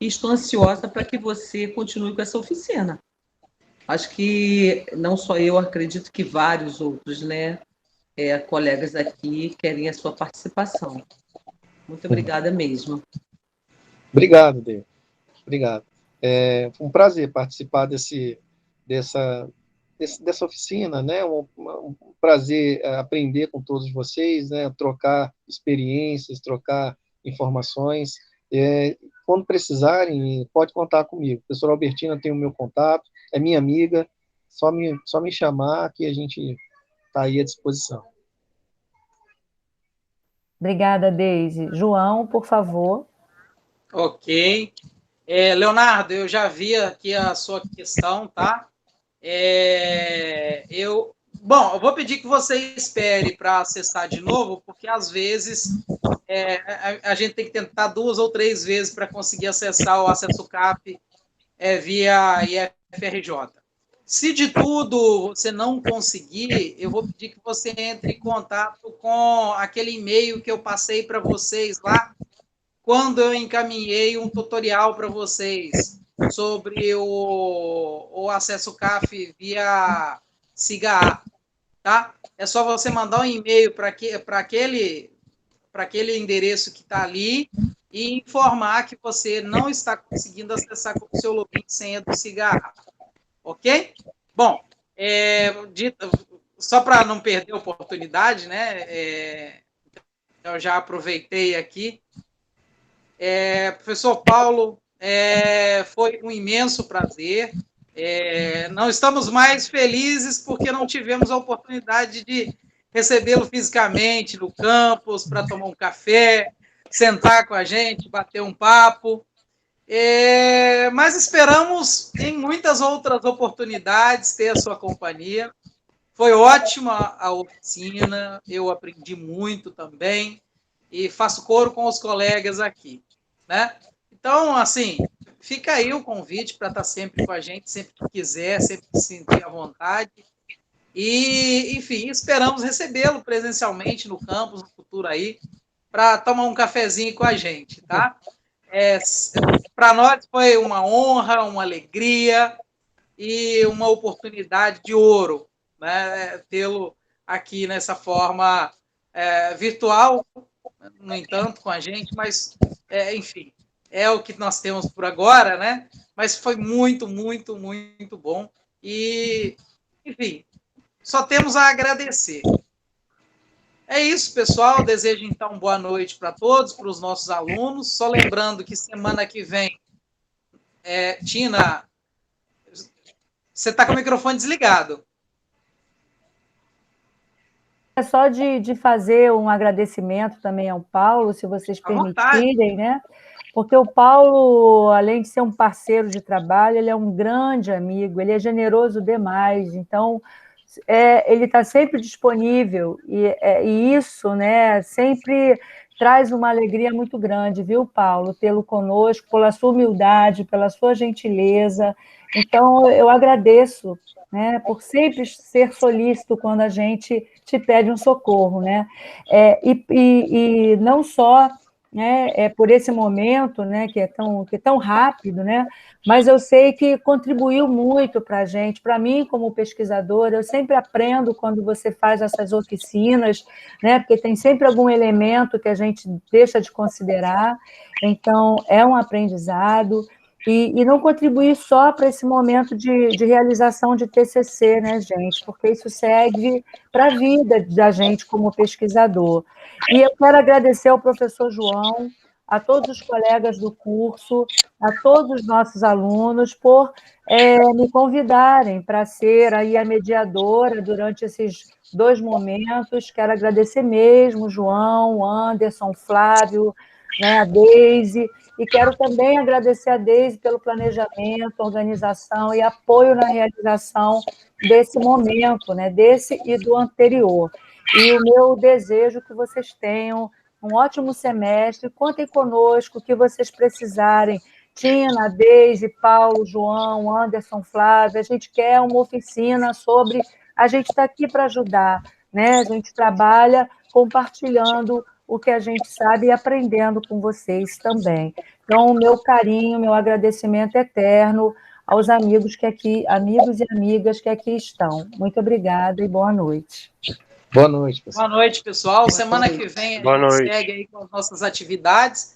e estou ansiosa para que você continue com essa oficina. Acho que não só eu, acredito que vários outros, né, colegas aqui querem a sua participação. Muito obrigada mesmo. Obrigado, Deus. Obrigado. Foi um prazer participar dessa oficina, né? Um prazer aprender com todos vocês, né? Trocar experiências, trocar informações. Quando precisarem, pode contar comigo. A professora Albertina tem o meu contato, é minha amiga, só me chamar que a gente está aí à disposição. Obrigada, Deise. João, por favor. Ok. Leonardo, eu já vi aqui a sua questão, tá? Eu vou pedir que você espere para acessar de novo, porque às vezes a gente tem que tentar 2 ou 3 vezes para conseguir acessar o Acesso CAP via IFRJ. Se de tudo você não conseguir, eu vou pedir que você entre em contato com aquele e-mail que eu passei para vocês lá, quando eu encaminhei um tutorial para vocês sobre o acesso CAF via SIGA, tá? É só você mandar um e-mail para aquele endereço que está ali e informar que você não está conseguindo acessar com o seu login e senha do SIGA, ok? Bom, só para não perder a oportunidade, né? Eu já aproveitei aqui. Professor Paulo, foi um imenso prazer. Não estamos mais felizes porque não tivemos a oportunidade de recebê-lo fisicamente no campus para tomar um café, sentar com a gente, bater um papo. Mas esperamos em muitas outras oportunidades ter a sua companhia. Foi ótima a oficina, eu aprendi muito também e faço coro com os colegas aqui, né? Então, assim, fica aí o convite para estar sempre com a gente, sempre que quiser, sempre que se sentir à vontade. E, enfim, esperamos recebê-lo presencialmente no campus, no futuro aí, para tomar um cafezinho com a gente, tá? Para nós foi uma honra, uma alegria e uma oportunidade de ouro, né? Tê-lo aqui nessa forma virtual, no entanto, com a gente, mas, enfim, é o que nós temos por agora, né? Mas foi muito, muito, muito bom. E, enfim, só temos a agradecer. É isso, pessoal. Desejo, então, boa noite para todos, para os nossos alunos. Só lembrando que semana que vem, Tina, você está com o microfone desligado. É só de fazer um agradecimento também ao Paulo, se vocês permitirem, né? Porque o Paulo, além de ser um parceiro de trabalho, ele é um grande amigo, ele é generoso demais, então ele está sempre disponível, e isso, né, sempre traz uma alegria muito grande, viu, Paulo, tê-lo conosco, pela sua humildade, pela sua gentileza. Então, eu agradeço, né, por sempre ser solícito quando a gente te pede um socorro, né? E não só, né, por esse momento, né, que é tão rápido, né, mas eu sei que contribuiu muito para a gente, para mim como pesquisadora, eu sempre aprendo quando você faz essas oficinas, né, porque tem sempre algum elemento que a gente deixa de considerar, então é um aprendizado, e não contribuir só para esse momento de realização de TCC, né, gente, porque isso serve para a vida da gente como pesquisador. E eu quero agradecer ao professor João, a todos os colegas do curso, a todos os nossos alunos por me convidarem para ser aí a mediadora durante esses 2 momentos. Quero agradecer mesmo, João, Anderson, Flávio, né, a Deise, e quero também agradecer a Deise pelo planejamento, organização e apoio na realização desse momento, né, desse e do anterior. E o meu desejo é que vocês tenham um ótimo semestre, contem conosco, o que vocês precisarem. Tina, Deise, Paulo, João, Anderson, Flávio, a gente quer uma oficina sobre... A gente está aqui para ajudar, né? A gente trabalha compartilhando o que a gente sabe e aprendendo com vocês também. Então, o meu carinho, meu agradecimento eterno aos amigos e amigas que aqui estão. Muito obrigada e boa noite. Boa noite, pessoal. Boa noite, pessoal. Semana que vem a gente segue aí com as nossas atividades.